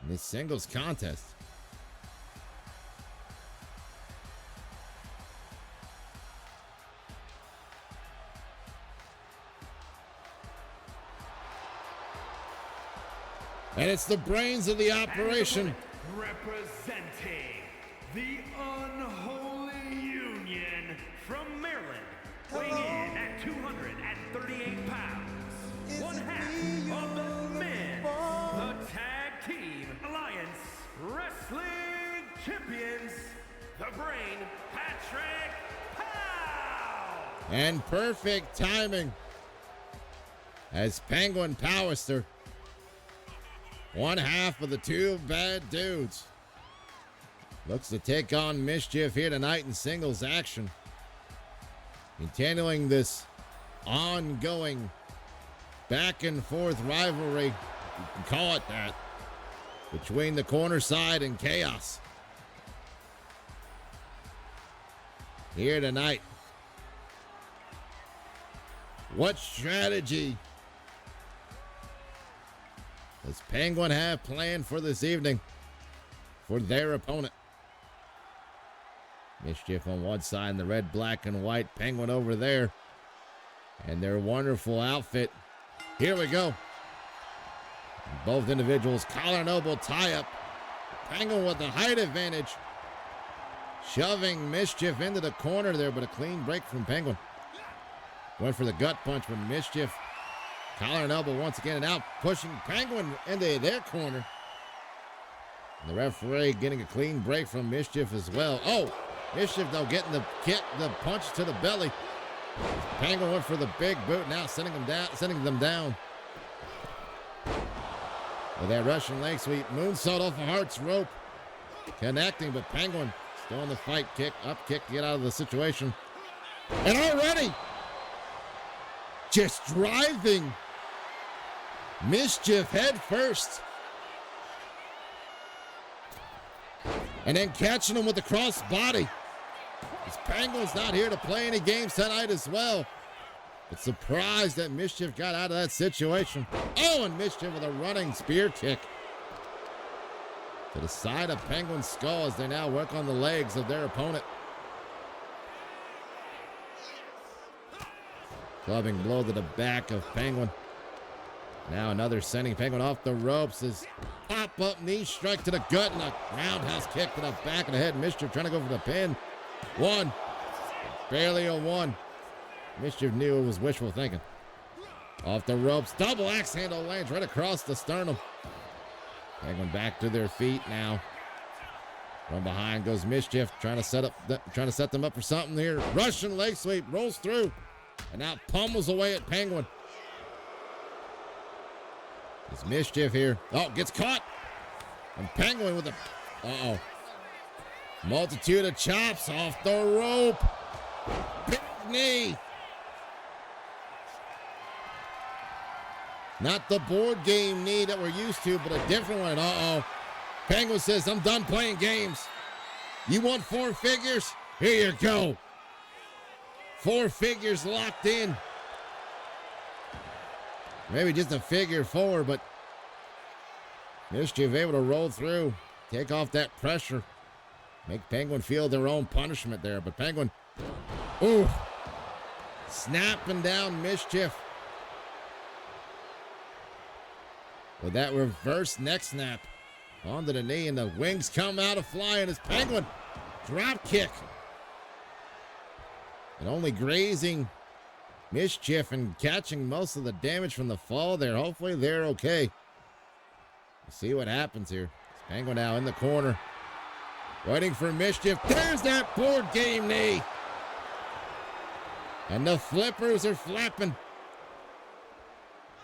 in this singles contest? And it's the brains of the operation. Representing the Unholy Union from Maryland, weighing in at 238 pounds, one half of the men, the Tag Team Alliance Wrestling Champions, the Brain, Patrick Powell. And perfect timing as Penguin Powerster, one half of the two bad dudes, looks to take on Mischief here tonight in singles action. Continuing this ongoing back and forth rivalry, you can call it that, between the corner side and Chaos. Here tonight. What strategy does Penguin have planned for this evening for their opponent? Mischief on one side in the red, black, and white. Penguin over there. And their wonderful outfit. Here we go. Both individuals, collar and elbow tie-up. Penguin with the height advantage. Shoving Mischief into the corner there, but a clean break from Penguin. Went for the gut punch from Mischief. Collar and elbow once again, and out pushing Penguin into their corner. And the referee getting a clean break from Mischief as well. Oh, Mischief though getting the punch to the belly. Penguin went for the big boot, now sending them down. With that Russian leg sweep, moonsault off of Hart's rope, connecting, but Penguin still in the fight, up kick to get out of the situation. And already just driving Mischief head first. And then catching him with the cross body. This Penguin's not here to play any games tonight as well. But surprised that Mischief got out of that situation. Oh, and Mischief with a running spear kick to the side of Penguin's skull as they now work on the legs of their opponent. Clubbing blow to the back of Penguin. Now another sending Penguin off the ropes. His pop-up knee strike to the gut and a roundhouse kick to the back of the head. Mischief trying to go for the pin. One. Barely a one. Mischief knew it was wishful thinking. Off the ropes. Double axe handle lands right across the sternum. Penguin back to their feet now. From behind goes Mischief, trying to set them up for something here. Russian leg sweep rolls through. And now pummels away at Penguin. It's Mischief here. Oh, gets caught. And Penguin with a... multitude of chops off the rope. Big knee. Not the board game knee that we're used to, but a different one. Penguin says, I'm done playing games. You want 4 figures? Here you go. 4 figures locked in. Maybe just a figure 4, but Mischief able to roll through, take off that pressure, make Penguin feel their own punishment there. But Penguin, ooh, snapping down Mischief with that reverse neck snap onto the knee, and the wings come out of flying as Penguin drop kick. And only grazing Mischief and catching most of the damage from the fall there. Hopefully they're okay. We'll see what happens here. Penguin now in the corner, waiting for Mischief. There's that board game knee. And the flippers are flapping.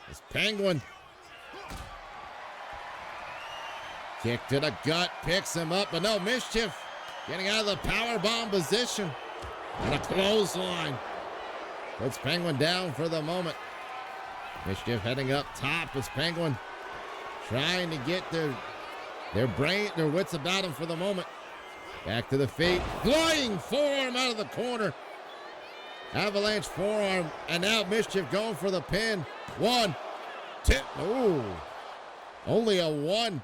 This Penguin. Kick to the gut, picks him up, but no, Mischief getting out of the powerbomb position. And a clothesline. Puts Penguin down for the moment. Mischief heading up top as Penguin trying to get their wits about him for the moment. Back to the feet. Flying forearm out of the corner. Avalanche forearm. And now Mischief going for the pin. 1, 2. Ooh. Only a 1.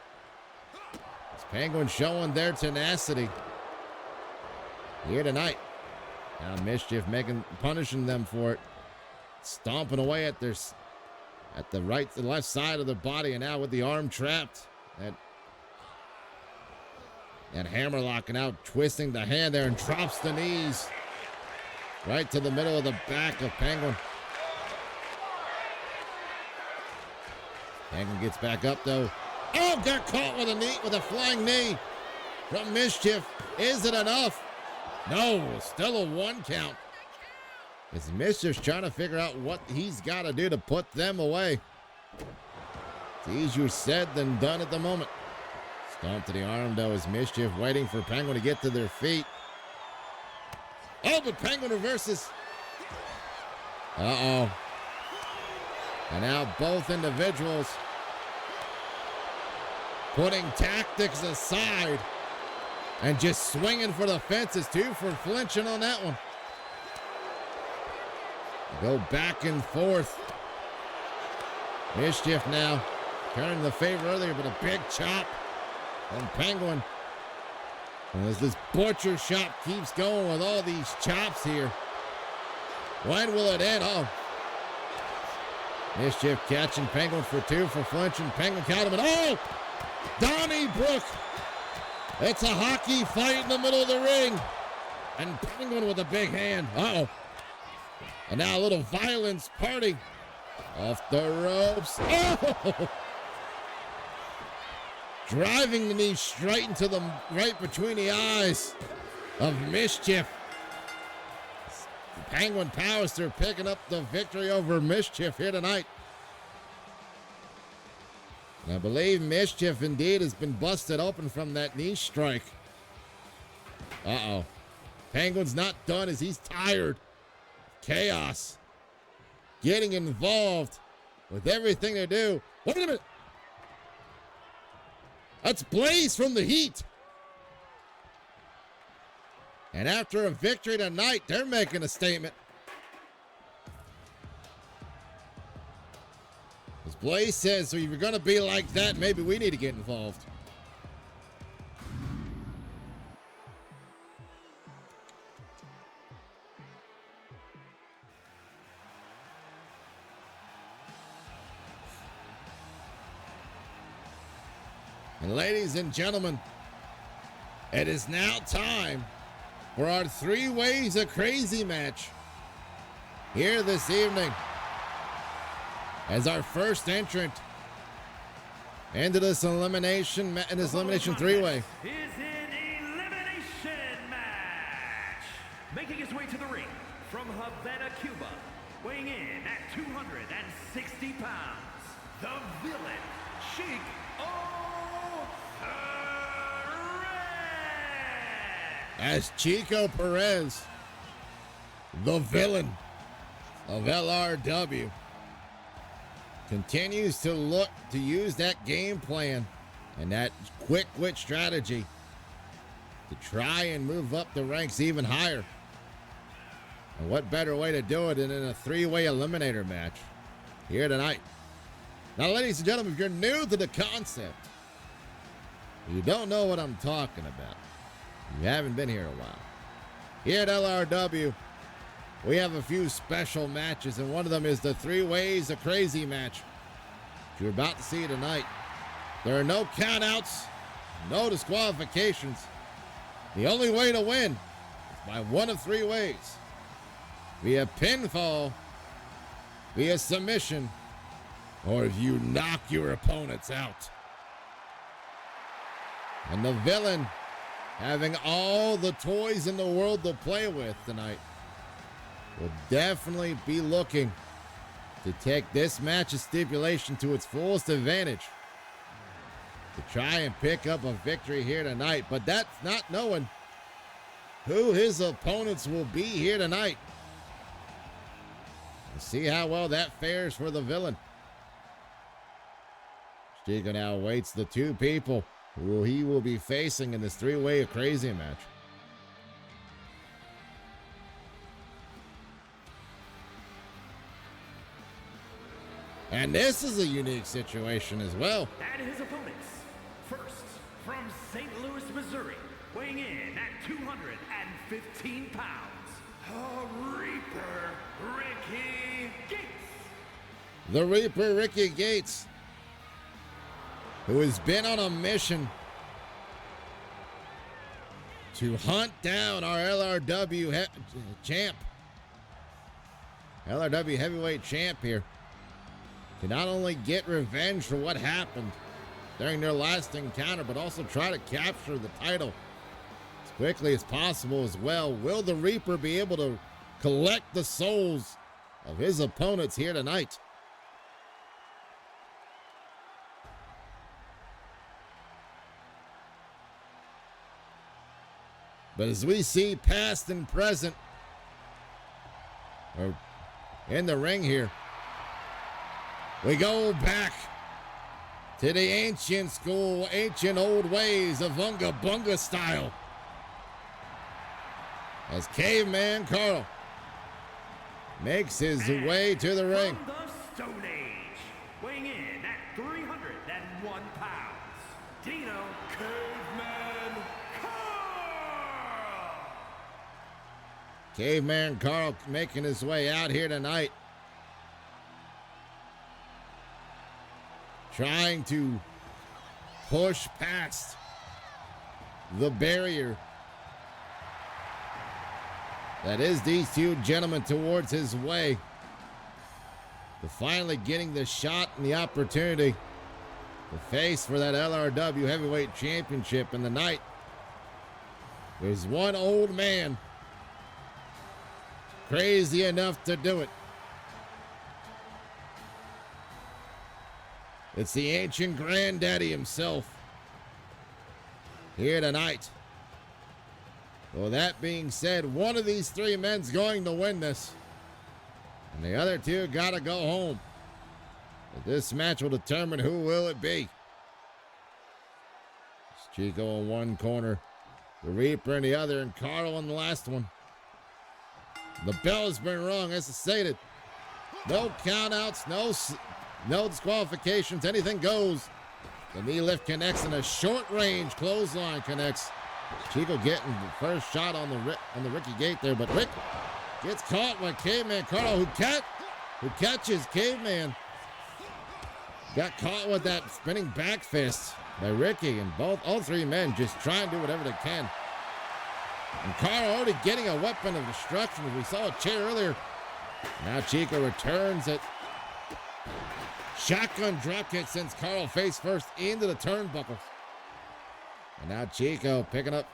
This Penguin showing their tenacity here tonight. Now Mischief punishing them for it. Stomping away at the left side of the body, and now with the arm trapped. That hammer locking out, twisting the hand there, and drops the knees right to the middle of the back of Penguin. Penguin gets back up though. Oh, got caught with a flying knee from Mischief. Is it enough? No, still a 1 count. As Mischief's trying to figure out what he's got to do to put them away. It's easier said than done at the moment. Stomp to the arm, though, as Mischief waiting for Penguin to get to their feet. Oh, but Penguin reverses. Uh-oh. And now both individuals putting tactics aside and just swinging for the fences, too, for flinching on that one. Go back and forth. Mischief now turning the favor earlier, but a big chop from Penguin. And as this butcher shop keeps going with all these chops here, when will it end? Oh. Mischief catching Penguin for 2 for flinching. Penguin count him, and oh! Donnybrook! It's a hockey fight in the middle of the ring. And Penguin with a big hand. Uh-oh. And now a little violence party. Off the ropes. Oh! Driving the knee straight into the right between the eyes of Mischief. Penguin powers through, picking up the victory over Mischief here tonight. And I believe Mischief indeed has been busted open from that knee strike. Uh-oh. Penguin's not done as he's tired. Chaos. Getting involved with everything they do. Wait a minute. That's Blaze from the Heat. And after a victory tonight, they're making a statement. As Blaze says, so if you're going to be like that, maybe we need to get involved. And ladies and gentlemen, it is now time for our 3 Ways of Crazy match here this evening. As our first entrant into this elimination 3-way. Is an elimination match. Making his way to the ring from Havana, Cuba, weighing in at 260 pounds, the villain, Chico as Chico Perez, the villain of LRW, continues to look to use that game plan and that quick wit strategy to try and move up the ranks even higher. And what better way to do it than in a 3-way eliminator match here tonight. Now, ladies and gentlemen, if you're new to the concept, you don't know what I'm talking about, you haven't been here a while. Here at LRW, we have a few special matches, and one of them is the 3 Ways of Crazy match. You're about to see tonight. There are no countouts, no disqualifications. The only way to win is by one of 3 ways: via pinfall, via submission, or if you knock your opponents out. And the villain, having all the toys in the world to play with tonight, will definitely be looking to take this match's stipulation to its fullest advantage to try and pick up a victory here tonight. But that's not knowing who his opponents will be here tonight. Let's see how well that fares for the villain. Chico now awaits the 2 people who he will be facing in this 3-way of crazy match. And this is a unique situation as well. And his opponents, first from St. Louis, Missouri, weighing in at 215 pounds, the Reaper, Ricky Gates. The Reaper, Ricky Gates, who has been on a mission to hunt down our LRW champ, LRW heavyweight champ here, to not only get revenge for what happened during their last encounter, but also try to capture the title as quickly as possible as well. Will the Reaper be able to collect the souls of his opponents here tonight? But as we see past and present, or in the ring here, we go back to the ancient school, ancient old ways of Unga Bunga style, as Caveman Carl makes his way to the ring. From the Stone Age, weighing in at 301 pounds, Dino Caveman Carl. Caveman Carl making his way out here tonight, trying to push past the barrier that is these 2 gentlemen towards his way, to finally getting the shot and the opportunity to face for that LRW Heavyweight Championship in the night. There's one old man crazy enough to do it. It's the ancient granddaddy himself here tonight. Well, that being said, one of these 3 men's going to win this, and the other 2 gotta go home. But this match will determine who will it be. It's Chico in one corner, the Reaper in the other, and Carl in the last one. The bell's been rung, as I stated. No countouts, no disqualifications, anything goes. The knee lift connects and a short range clothesline connects. Chico getting the first shot on the Ricky Gate there, but Rick gets caught by Caveman Carl, who catches Caveman. Got caught with that spinning back fist by Ricky, and all 3 men just try and do whatever they can. And Carl already getting a weapon of destruction, as we saw a chair earlier. Now Chico returns it. Shotgun dropkick sends Carl face first into the turnbuckles. And now Chico picking up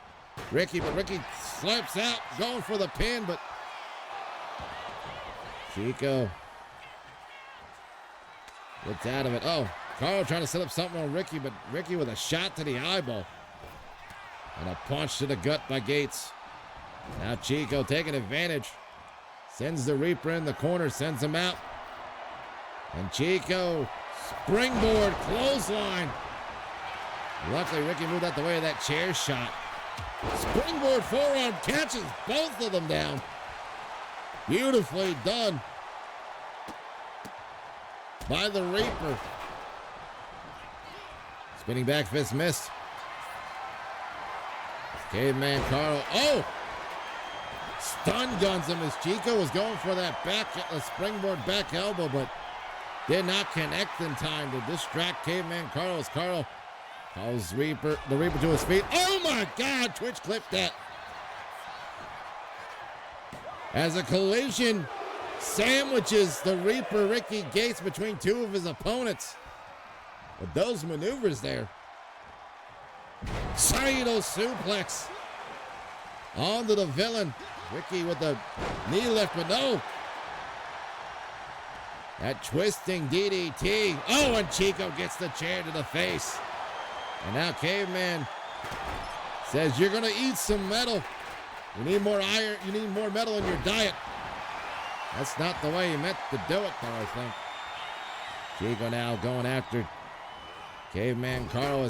Ricky, but Ricky slips out, going for the pin, but Chico gets out of it. Oh, Carl trying to set up something on Ricky, but Ricky with a shot to the eyeball. And a punch to the gut by Gates. Now Chico taking advantage. Sends the Reaper in the corner, sends him out. And Chico, springboard, clothesline. Luckily, Ricky moved out the way of that chair shot. Springboard forearm catches both of them down. Beautifully done by the Reaper. Spinning back fist missed. Caveman Carl. Oh! Stun guns him as Chico was going for that springboard back elbow, but did not connect in time to distract Caveman Carl as Carl calls the Reaper to his feet. Oh my God, Twitch clipped that. As a collision sandwiches the Reaper Ricky Gates between two of his opponents. With those maneuvers there. Saito suplex onto the villain. Ricky with the knee lift, but no. That twisting DDT. Oh, and Chico gets the chair to the face. And now Caveman says, you're going to eat some metal. You need more iron. You need more metal in your diet. That's not the way he meant to do it, though, I think. Chico now going after Caveman Carl.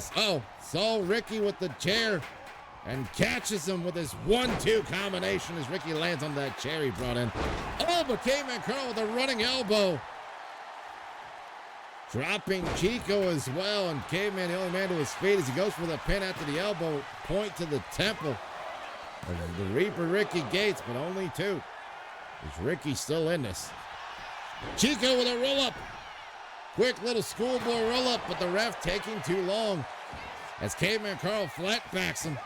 Saw Ricky with the chair and catches him with his 1-2 combination as Ricky lands on that chair he brought in. Oh, but Caveman Carl with a running elbow. Dropping Chico as well, and Caveman the only man to his feet as he goes for the pin after the elbow point to the temple of the Reaper Ricky Gates, but only two. Is Ricky still in this? Chico with a roll-up. Quick little schoolboy roll-up, but the ref taking too long as Caveman Carl flat backs him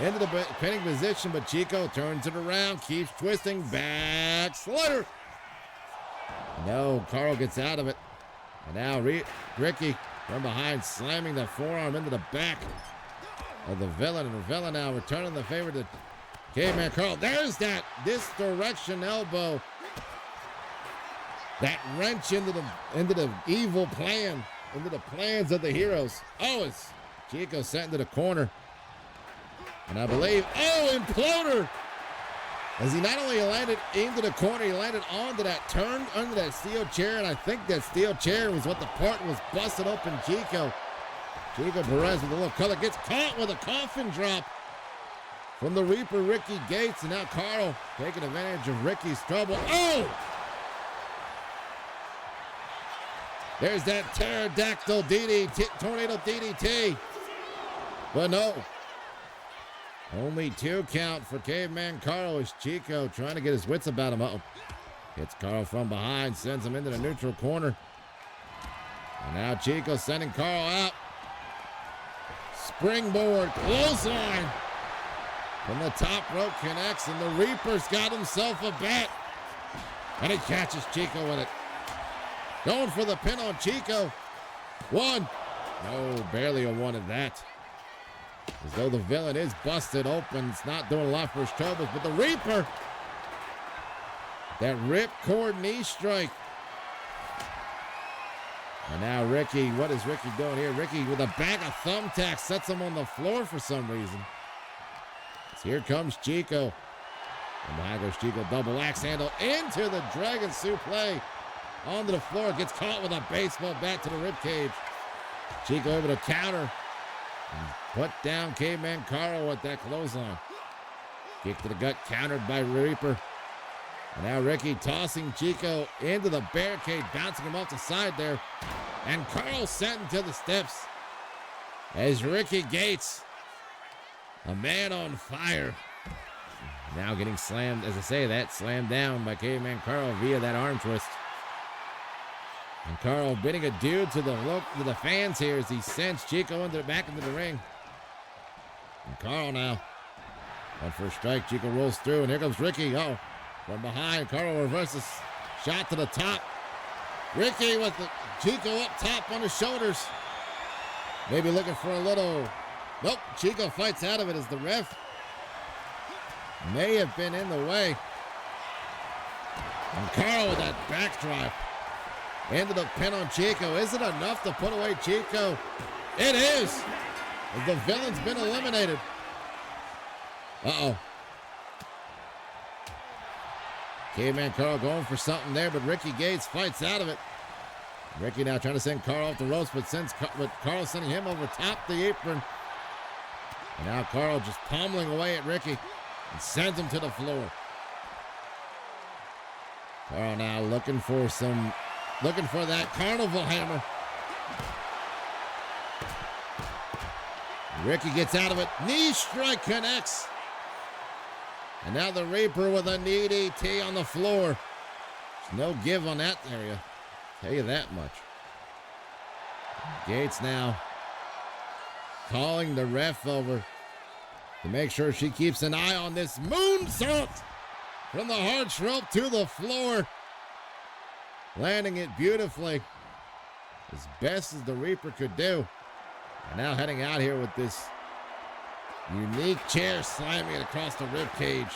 into the pinning position, but Chico turns it around, keeps twisting, back slider. No, Carl gets out of it. And now Ricky from behind slamming the forearm into the back of the villain. And the villain now returning the favor to Caveman Carl. There's that misdirection elbow. That wrench into the evil plan, into the plans of the heroes. Oh, it's Chico sent into the corner. And I believe, imploder! As he not only landed into the corner, he landed onto that turn under that steel chair, and I think that steel chair was what the part was busted open Chico. Chico Perez with a little color gets caught with a coffin drop from the Reaper Ricky Gates, and now Carl taking advantage of Ricky's trouble. Oh! There's that pterodactyl DDT, tornado DDT. But no. Only 2 count for Caveman Carl as Chico trying to get his wits about him. Hits Carl from behind, sends him into the neutral corner. And now Chico sending Carl out. Springboard, clothesline. From the top rope connects, and the Reaper's got himself a bet. And he catches Chico with it. Going for the pin on Chico. 1. No, barely a 1 at that. As though the villain is busted open. It's not doing a lot for his troubles, but the Reaper. That ripcord knee strike. And now Ricky, what is Ricky doing here? Ricky with a bag of thumbtacks sets him on the floor for some reason. So here comes Chico. And behind goes Chico, double axe handle into the dragon suplex. Onto the floor, gets caught with a baseball bat to the ribcage. Chico able to counter. And put down Caveman Carl with that clothesline. Kick to the gut, countered by Reaper. And now Ricky tossing Chico into the barricade, bouncing him off the side there. And Carl sent him to the steps. As Ricky Gates, a man on fire. Now getting slammed, as I say that, slammed down by Caveman Carl via that arm twist. And Carl bidding adieu to the fans here as he sends Chico back into the ring. And Carl now, one for a strike, Chico rolls through, and here comes Ricky. Oh, from behind, Carl reverses, shot to the top. Ricky with the Chico up top on his shoulders. Maybe looking for a little, nope, Chico fights out of it as the ref may have been in the way. And Carl with that back drive. Into the pin on Chico. Is it enough to put away Chico? It is. The villain's been eliminated. Uh-oh. Caveman Carl going for something there, but Ricky Gates fights out of it. Ricky now trying to send Carl off the ropes, but Carl sending him over top the apron. And now Carl just pummeling away at Ricky and sends him to the floor. Carl now looking for that carnival hammer. Ricky gets out of it. Knee strike connects. And now the Reaper with a knee DT on the floor. There's no give on that area. Tell you that much. Gates now calling the ref over to make sure she keeps an eye on this moonsault from the hard rope to the floor. Landing it beautifully. As best as the Reaper could do. And now heading out here with this unique chair slamming it across the rib cage.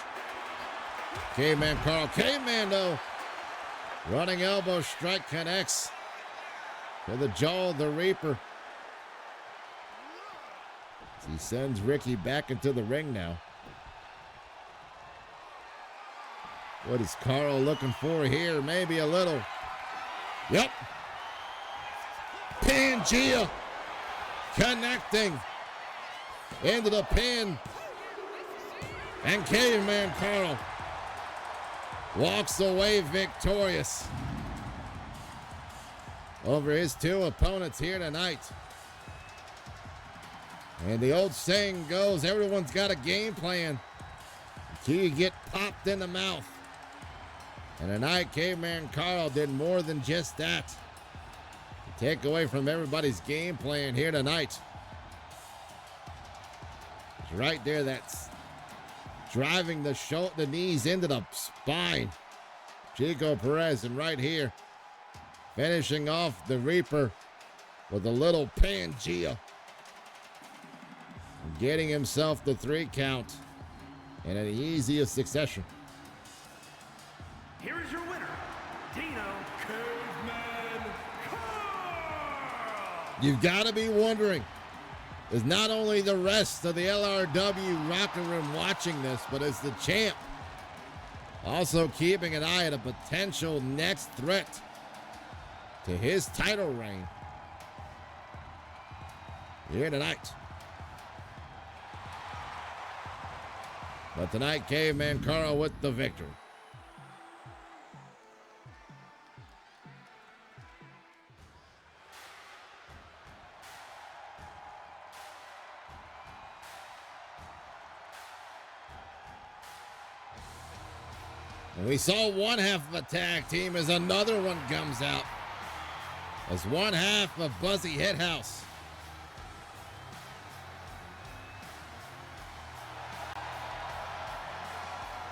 Caveman Carl. Caveman though. Running elbow strike connects to the jaw of the Reaper. As he sends Ricky back into the ring now. What is Carl looking for here? Maybe a little. Yep. Pangea connecting into the pin. And Caveman Carl walks away victorious over his two opponents here tonight. And the old saying goes, everyone's got a game plan until you get popped in the mouth. And tonight, Caveman Carl did more than just that. To take away from everybody's game plan here tonight. It's right there, that's driving the knees into the spine. Chico Perez, and right here, finishing off the Reaper with a little Pangea. Getting himself the 3 count in an easiest succession. Here is your winner, Dino Caveman Carl. You've got to be wondering, is not only the rest of the LRW locker room watching this, but is the champ also keeping an eye at a potential next threat to his title reign here tonight. But tonight, Caveman Carl with the victory. And we saw one half of a tag team as another one comes out. As one half of Buzzy Hithouse.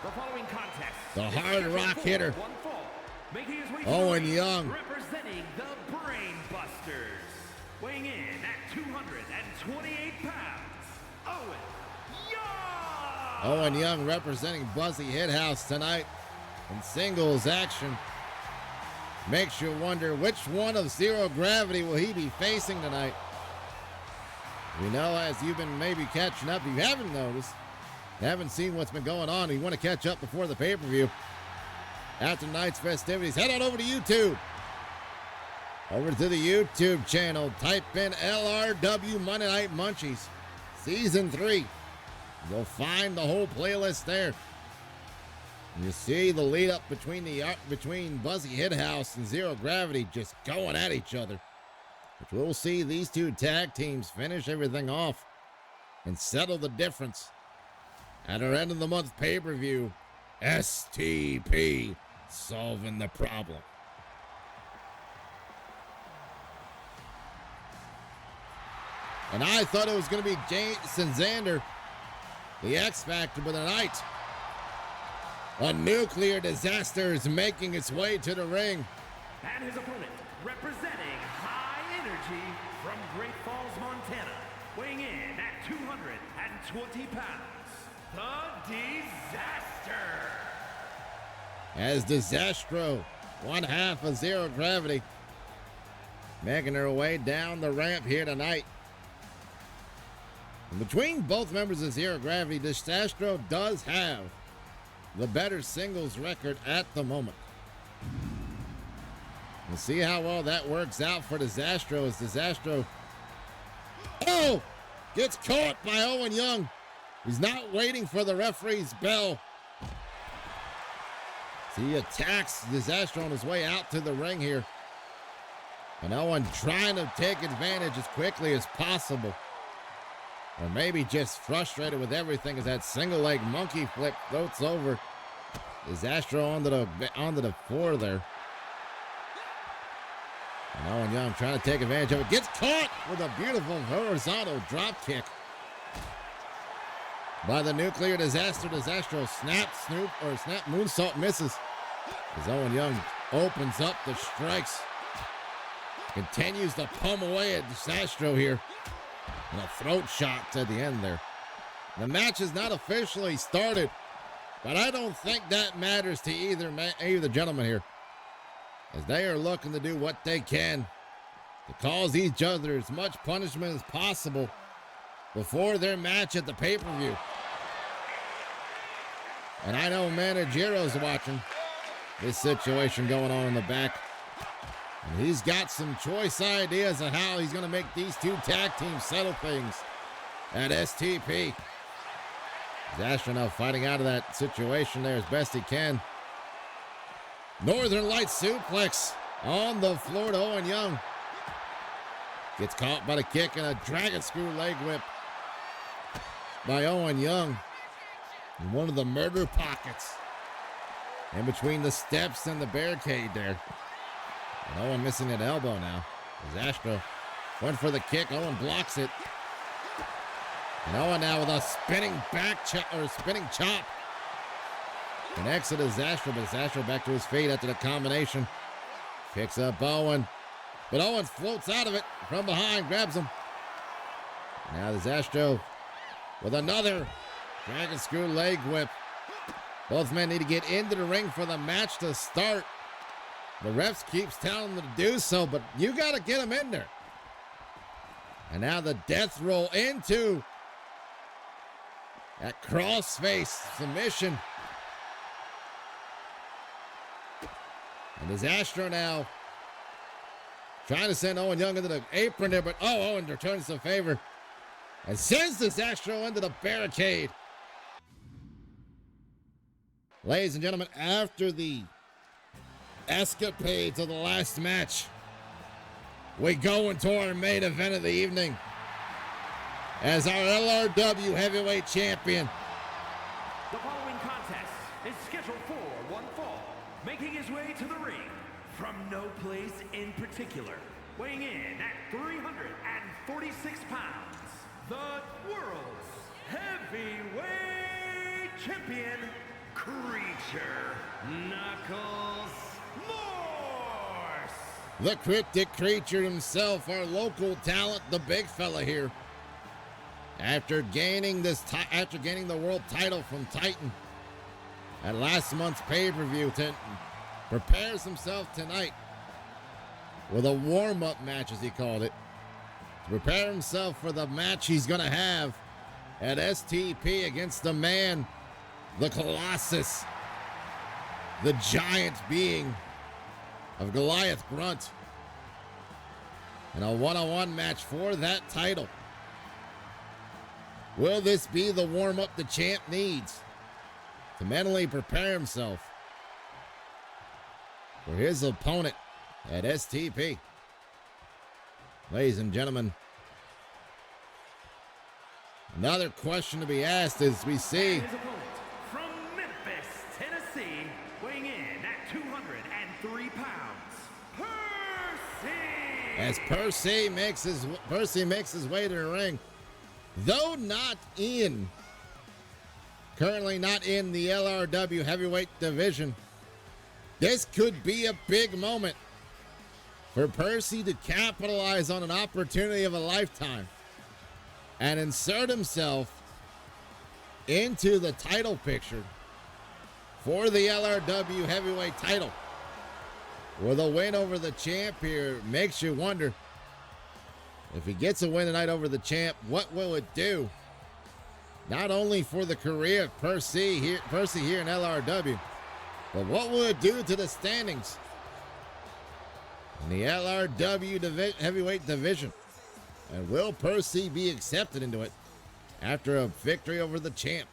The following contest. The hard rock hitter. One fall, making his way to Owen the ring, Young. Representing the Brain Busters. Weighing in at 228 pounds. Owen Young. Owen Young representing Buzzy Hithouse tonight in singles action. Makes you wonder which one of Zero Gravity will he be facing tonight. You know, as you've been maybe catching up, if you haven't noticed, haven't seen what's been going on, you want to catch up before the pay-per-view. After tonight's festivities, head on over to YouTube. Over to the YouTube channel, type in LRW Monday Night Munchies, Season 3. You'll find the whole playlist there. You see the lead up between Buzzy Hithouse and Zero Gravity just going at each other. Which we'll see these two tag teams finish everything off and settle the difference at our end of the month pay-per-view. STP solving the problem. And I thought it was going to be Jason Xander, the X Factor, but tonight a nuclear disaster is making its way to the ring. And his opponent, representing High Energy from Great Falls, Montana, weighing in at 220 pounds, the Disaster. As Disastro, one half of Zero Gravity, making her way down the ramp here tonight. And between both members of Zero Gravity, Disastro does have the better singles record at the moment. We'll see how well that works out for Disastro as Disastro gets caught by Owen Young. He's not waiting for the referee's bell. So he attacks Disastro on his way out to the ring here. And Owen trying to take advantage as quickly as possible Or maybe just frustrated with everything as that single leg monkey flip floats over Disastro onto the floor there. And Owen Young trying to take advantage of it. Gets caught with a beautiful horizontal drop kick by the nuclear disaster. Disastro snap moonsault misses as Owen Young opens up the strikes. Continues to pummel away at Disastro here. And a throat shot at the end there. The match is not officially started, but I don't think that matters to either gentleman here, as they are looking to do what they can to cause each other as much punishment as possible before their match at the pay-per-view. And I know Managero's watching this situation going on in the back. And he's got some choice ideas on how he's going to make these two tag teams settle things at STP. Disastro now fighting out of that situation there as best he can. Northern Light suplex on the floor to Owen Young. Gets caught by the kick and a dragon screw leg whip by Owen Young in one of the murder pockets in between the steps and the barricade there. And Owen missing an elbow now. Disastro went for the kick. Owen blocks it. And Owen now with a spinning spinning chop. Connects to Disastro, but Disastro back to his feet after the combination. Picks up Owen. But Owen floats out of it from behind, grabs him. Now Disastro with another dragon screw leg whip. Both men need to get into the ring for the match to start. The refs keeps telling them to do so, but you got to get them in there. And now the death roll into that crossface submission. And Disastro now trying to send Owen Young into the apron there, but Owen returns the favor and sends Disastro into the barricade. Ladies and gentlemen, after the escapades of the last match, we go into our main event of the evening as our LRW heavyweight champion. The following contest is scheduled for one fall, making his way to the ring from no place in particular, weighing in at 346 pounds, the world's heavyweight champion, Creature Knuckles Morse. The cryptic creature himself, our local talent, the big fella here. After gaining the world title from Titan at last month's pay-per-view, prepares himself tonight with a warm-up match, as he called it, to prepare himself for the match he's going to have at STP against the man, the Colossus, the giant being of Goliath Grunt, in a one-on-one match for that title. Will this be the warm-up the champ needs to mentally prepare himself for his opponent at STP? Ladies and gentlemen, another question to be asked as we see His opponent from Memphis, Tennessee, weighing in at 203 pounds, Percy! as Percy makes his way to the ring. Though currently not in the LRW heavyweight division, this could be a big moment for Percy to capitalize on an opportunity of a lifetime and insert himself into the title picture for the LRW heavyweight title. With a win over the champ here, makes you wonder, if he gets a win tonight over the champ, what will it do? Not only for the career of Percy here in LRW, but what will it do to the standings in the LRW heavyweight division? And will Percy be accepted into it after a victory over the champ?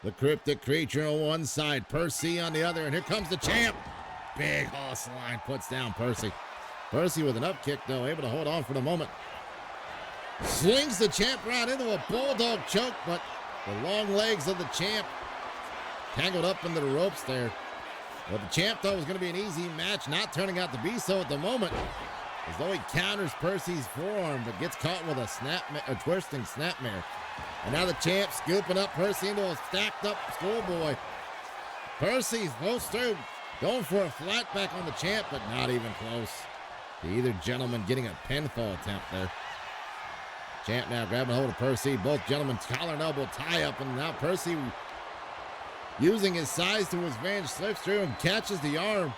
The cryptic creature on one side, Percy on the other, and here comes the champ. big horse line puts down Percy. Percy with an up kick, though, able to hold on for the moment. Slings the champ right into a bulldog choke, but the long legs of the champ tangled up into the ropes there. Well, the champ thought it was going to be an easy match, not turning out to be so at the moment, as though he counters Percy's forearm, but gets caught with a twisting snapmare. And now the champ scooping up Percy into a stacked up schoolboy. Percy's close through, going for a flat back on the champ, but not even close to either gentleman getting a pinfall attempt there. Champ now grabbing a hold of Percy. Both gentlemen collar and elbow tie up, and now Percy, using his size to his advantage, slips through and catches the arm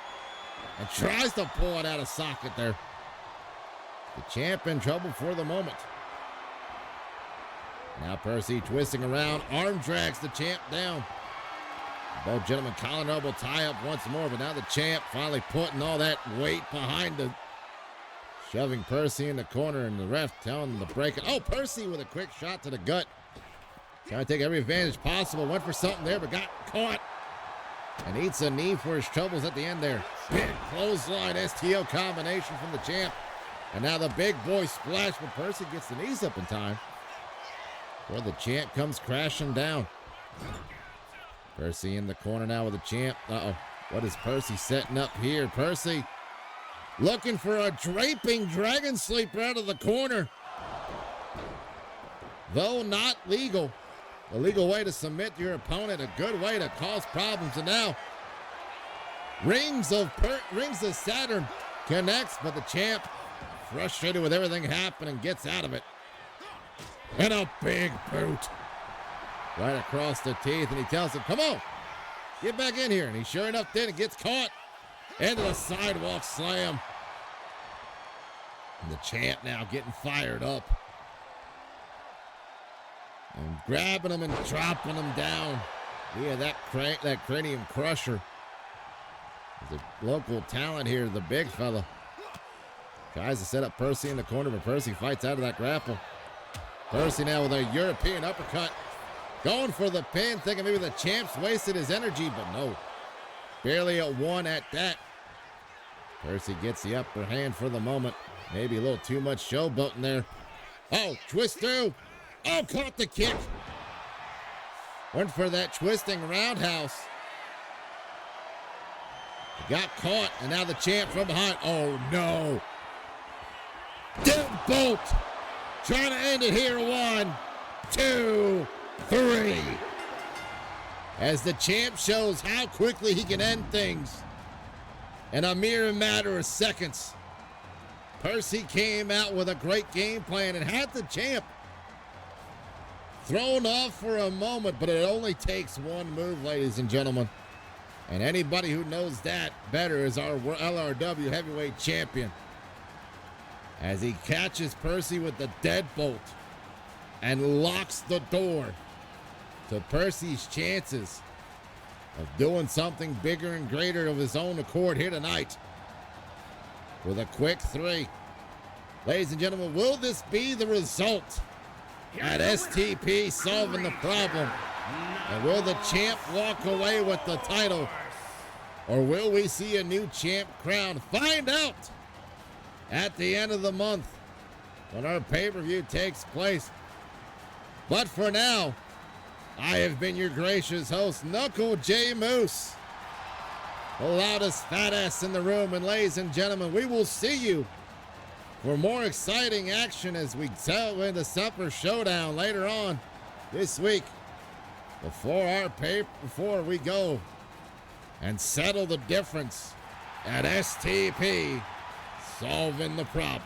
and tries to pull it out of socket there. The champ in trouble for the moment. Now Percy twisting around, arm drags the champ down. Both gentlemen collar and elbow tie up once more, but now the champ finally putting all that weight behind him, shoving Percy in the corner, and the ref telling him to break it. Oh, Percy with a quick shot to the gut. Trying to take every advantage possible. Went for something there, but got caught. And eats a knee for his troubles at the end there. Big clothesline STO combination from the champ. And now the big boy splash, but Percy gets the knees up in time, where the champ comes crashing down. Percy in the corner now with the champ. Uh-oh. What is Percy setting up here? Percy looking for a draping dragon sleeper out of the corner. Though not legal. A legal way to submit your opponent, a good way to cause problems. And now Rings of Saturn connects, but the champ, frustrated with everything happening, gets out of it. And a big boot right across the teeth, and he tells him, come on, get back in here. And he sure enough did, and gets caught into the sidewalk slam. And the champ now getting fired up and grabbing him and dropping him down. Yeah, that cranium crusher. There's a local talent here, the big fella. Tries to set up Percy in the corner, but Percy fights out of that grapple. Percy now with a European uppercut. Going for the pin, thinking maybe the champ's wasted his energy, but no. Barely at one at that. Percy gets the upper hand for the moment. Maybe a little too much showboating there. Oh, twist through. Oh, caught the kick. Went for that twisting roundhouse. Got caught, and now the champ from behind. Oh, no. Deadbolt. Trying to end it here. 1, 2, 3. As the champ shows how quickly he can end things in a mere matter of seconds. Percy came out with a great game plan and had the champ thrown off for a moment, but it only takes one move, ladies and gentlemen. And anybody who knows that better is our LRW heavyweight champion. As he catches Percy with the deadbolt and locks the door to Percy's chances of doing something bigger and greater of his own accord here tonight with a quick 3. Ladies and gentlemen, will this be the result at STP solving the problem? And will the champ walk away with the title? Or will we see a new champ crowned? Find out at the end of the month when our pay-per-view takes place. But for now, I have been your gracious host, Knuckle J Moose, the loudest fat ass in the room. And ladies and gentlemen, we will see you for more exciting action as we tell in the Supper Showdown later on this week. Before we go and settle the difference at STP, solving the problem.